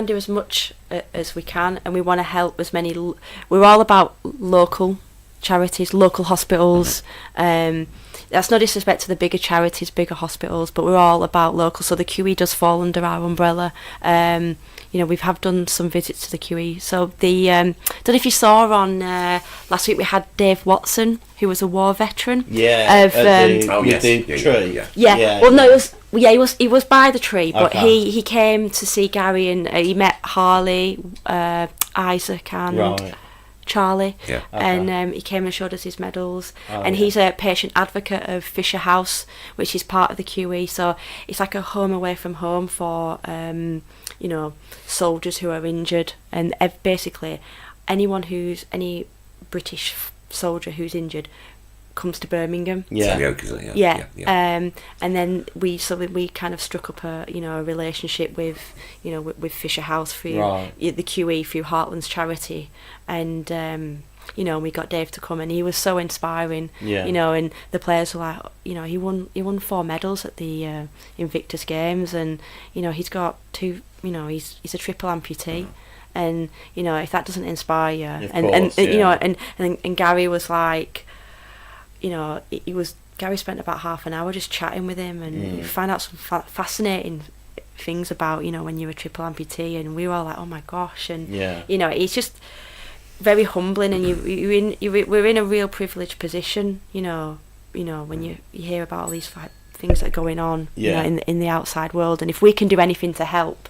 [SPEAKER 5] do as much as we can, and we want to help as many. We're all about local charities, local hospitals. That's no disrespect to the bigger charities, bigger hospitals, but we're all about local. So the QE does fall under our umbrella. We have done some visits to the QE. So the don't know if you saw on last week we had Dave Watson, who was a war veteran.
[SPEAKER 8] Yeah.
[SPEAKER 5] Of
[SPEAKER 8] the tree.
[SPEAKER 5] Yeah. Well, no, it was. Yeah, he was by the tree, but
[SPEAKER 8] Okay.
[SPEAKER 5] he came to see Gary, and he met Harley, Isaac, and Charlie, and he came and showed us his medals. He's a patient advocate of Fisher House, which is part of the QE. So it's like a home away from home for soldiers who are injured, and basically any British soldier who's injured comes to Birmingham.
[SPEAKER 2] Yeah.
[SPEAKER 5] And then we kind of struck up a relationship with Fisher House through the QE, through Heartland's charity, and we got Dave to come, and he was so inspiring. And the players were like, he won 4 medals at the Invictus Games, and he's got 2. He's a triple amputee. And if that doesn't inspire you, and Gary was like, Gary spent about half an hour just chatting with him, and you find out some fascinating things about when you're a triple amputee, and we were all like, oh my gosh, and it's just very humbling, and we're in a real privileged position, when you hear about all these things that are going on in the outside world, and if we can do anything to help,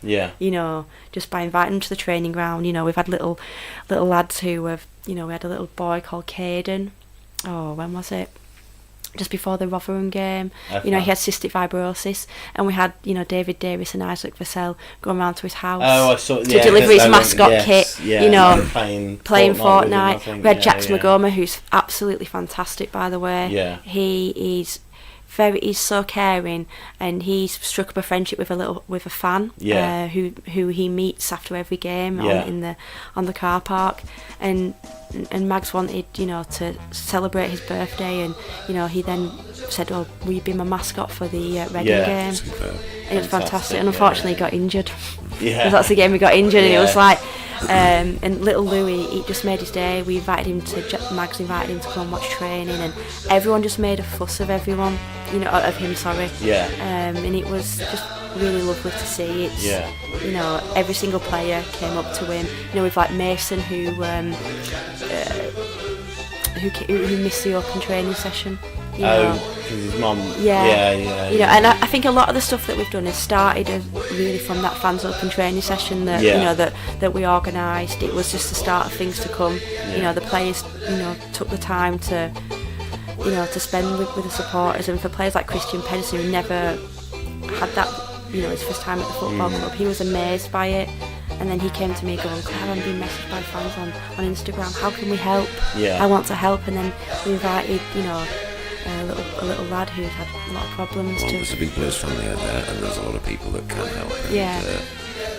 [SPEAKER 5] just by inviting them to the training ground. We've had little lads who have, we had a little boy called Caden. Oh, when was it? Just before the Rotherham game. He had cystic fibrosis, and we had David Davis and Isaac Vassell going round to his house to deliver his mascot kit. Playing Fortnite. We had Jax Magoma, who's absolutely fantastic, by the way. He's so caring, and he's struck up a friendship with a fan who he meets after every game on the car park, and Mags wanted to celebrate his birthday, and he then said, "Oh, will you be my mascot for the Reading game?" And it was fantastic, and unfortunately he got injured. Because that's the game he got injured, and it was like, and little Louis, he just made his day. We invited him Mags invited him to come and watch training, and everyone just made a fuss of everyone, of him, sorry. And it was just really lovely to see. It's, every single player came up to him. With like Mason, who missed the open training session. You know.
[SPEAKER 8] Because his mum.
[SPEAKER 5] Yeah.
[SPEAKER 8] Yeah.
[SPEAKER 5] You know, and I think a lot of the stuff that we've done has started really from that fans open training session that you know that we organised. It was just the start of things to come.
[SPEAKER 8] Yeah.
[SPEAKER 5] You know, the players took the time to to spend with the supporters, and for players like Christian Pedersen who never had that his first time at the football club, he was amazed by it. And then he came to me going, Claire, I'm being messaged by fans on Instagram. How can we help?
[SPEAKER 8] Yeah.
[SPEAKER 5] I want to help. And then we invited, a little lad who's had a lot of problems.
[SPEAKER 2] Well, there's a big Blues family out there, and there's a lot of people that can help. And,
[SPEAKER 5] Yeah.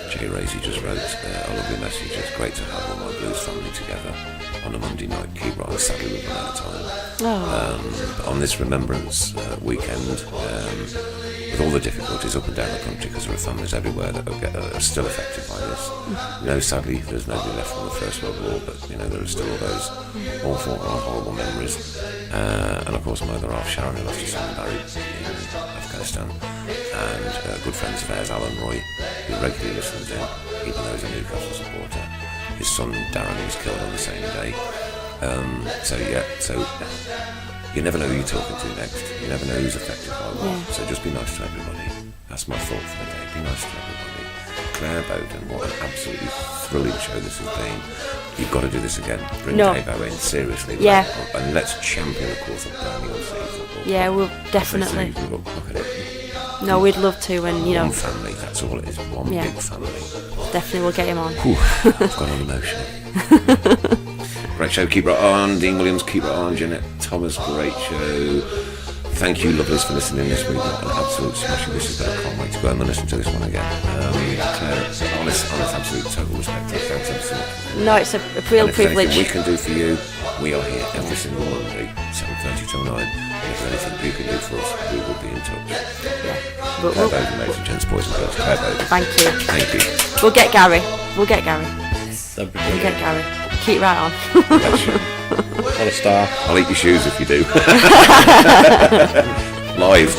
[SPEAKER 2] Jay Racy just wrote a lovely message. It's great to have all my Blues family together on a Monday night. Keep right, sadly we've run out of time.
[SPEAKER 5] Oh.
[SPEAKER 2] On this Remembrance weekend, with all the difficulties up and down the country, because there are families everywhere that are still affected by this. Sadly, there's nobody left from the First World War, but there are still all those awful and horrible memories. And of course, my other half, Sharon, who lost her son buried in Afghanistan, and good friends of ours, Alan Roy, who regularly listens in, even though he's a Newcastle supporter. His son Darren was killed on the same day. So you never know who you're talking to next. You never know who's affected by what.
[SPEAKER 5] Yeah.
[SPEAKER 2] So just be nice to everybody. That's my thought for the day. Be nice to everybody. Claire Boden, what an absolutely thrilling show this has been. You've got to do this again. Bring Dave Owen, seriously.
[SPEAKER 5] Yeah.
[SPEAKER 2] And let's champion the cause of Birmingham City football.
[SPEAKER 5] Yeah, we'll definitely.
[SPEAKER 2] Look at it.
[SPEAKER 5] No, we'd love to, and
[SPEAKER 2] One family, that's all it is. One big family.
[SPEAKER 5] Definitely, we'll get him on.
[SPEAKER 2] I've got all emotional. Great show, keep right on. Dean Williams, keep right on. Jeanette Thomas, great show. Thank you, lovelies, for listening this week. An absolute smashing. This is better. I can't wait to go home and listen to this one again. Claire, honest, absolute total respect. Thanks ever so much.
[SPEAKER 5] No, it's a real
[SPEAKER 2] and if
[SPEAKER 5] privilege.
[SPEAKER 2] Anything we can do for you, we are here every single Monday, 7:30 till 9. And if there's anything you can do for us, we will be in touch.
[SPEAKER 5] Yeah.
[SPEAKER 2] Claire Boden, ladies and gents, boys and girls. Claire Boden.
[SPEAKER 5] Thank you.
[SPEAKER 2] Thank you.
[SPEAKER 5] We'll get Gary. We'll get Gary.
[SPEAKER 8] That'd be
[SPEAKER 5] We'll
[SPEAKER 8] brilliant.
[SPEAKER 5] get Gary. Keep right on.
[SPEAKER 2] Bless you.
[SPEAKER 8] What a star.
[SPEAKER 2] I'll eat your shoes if you do. Live.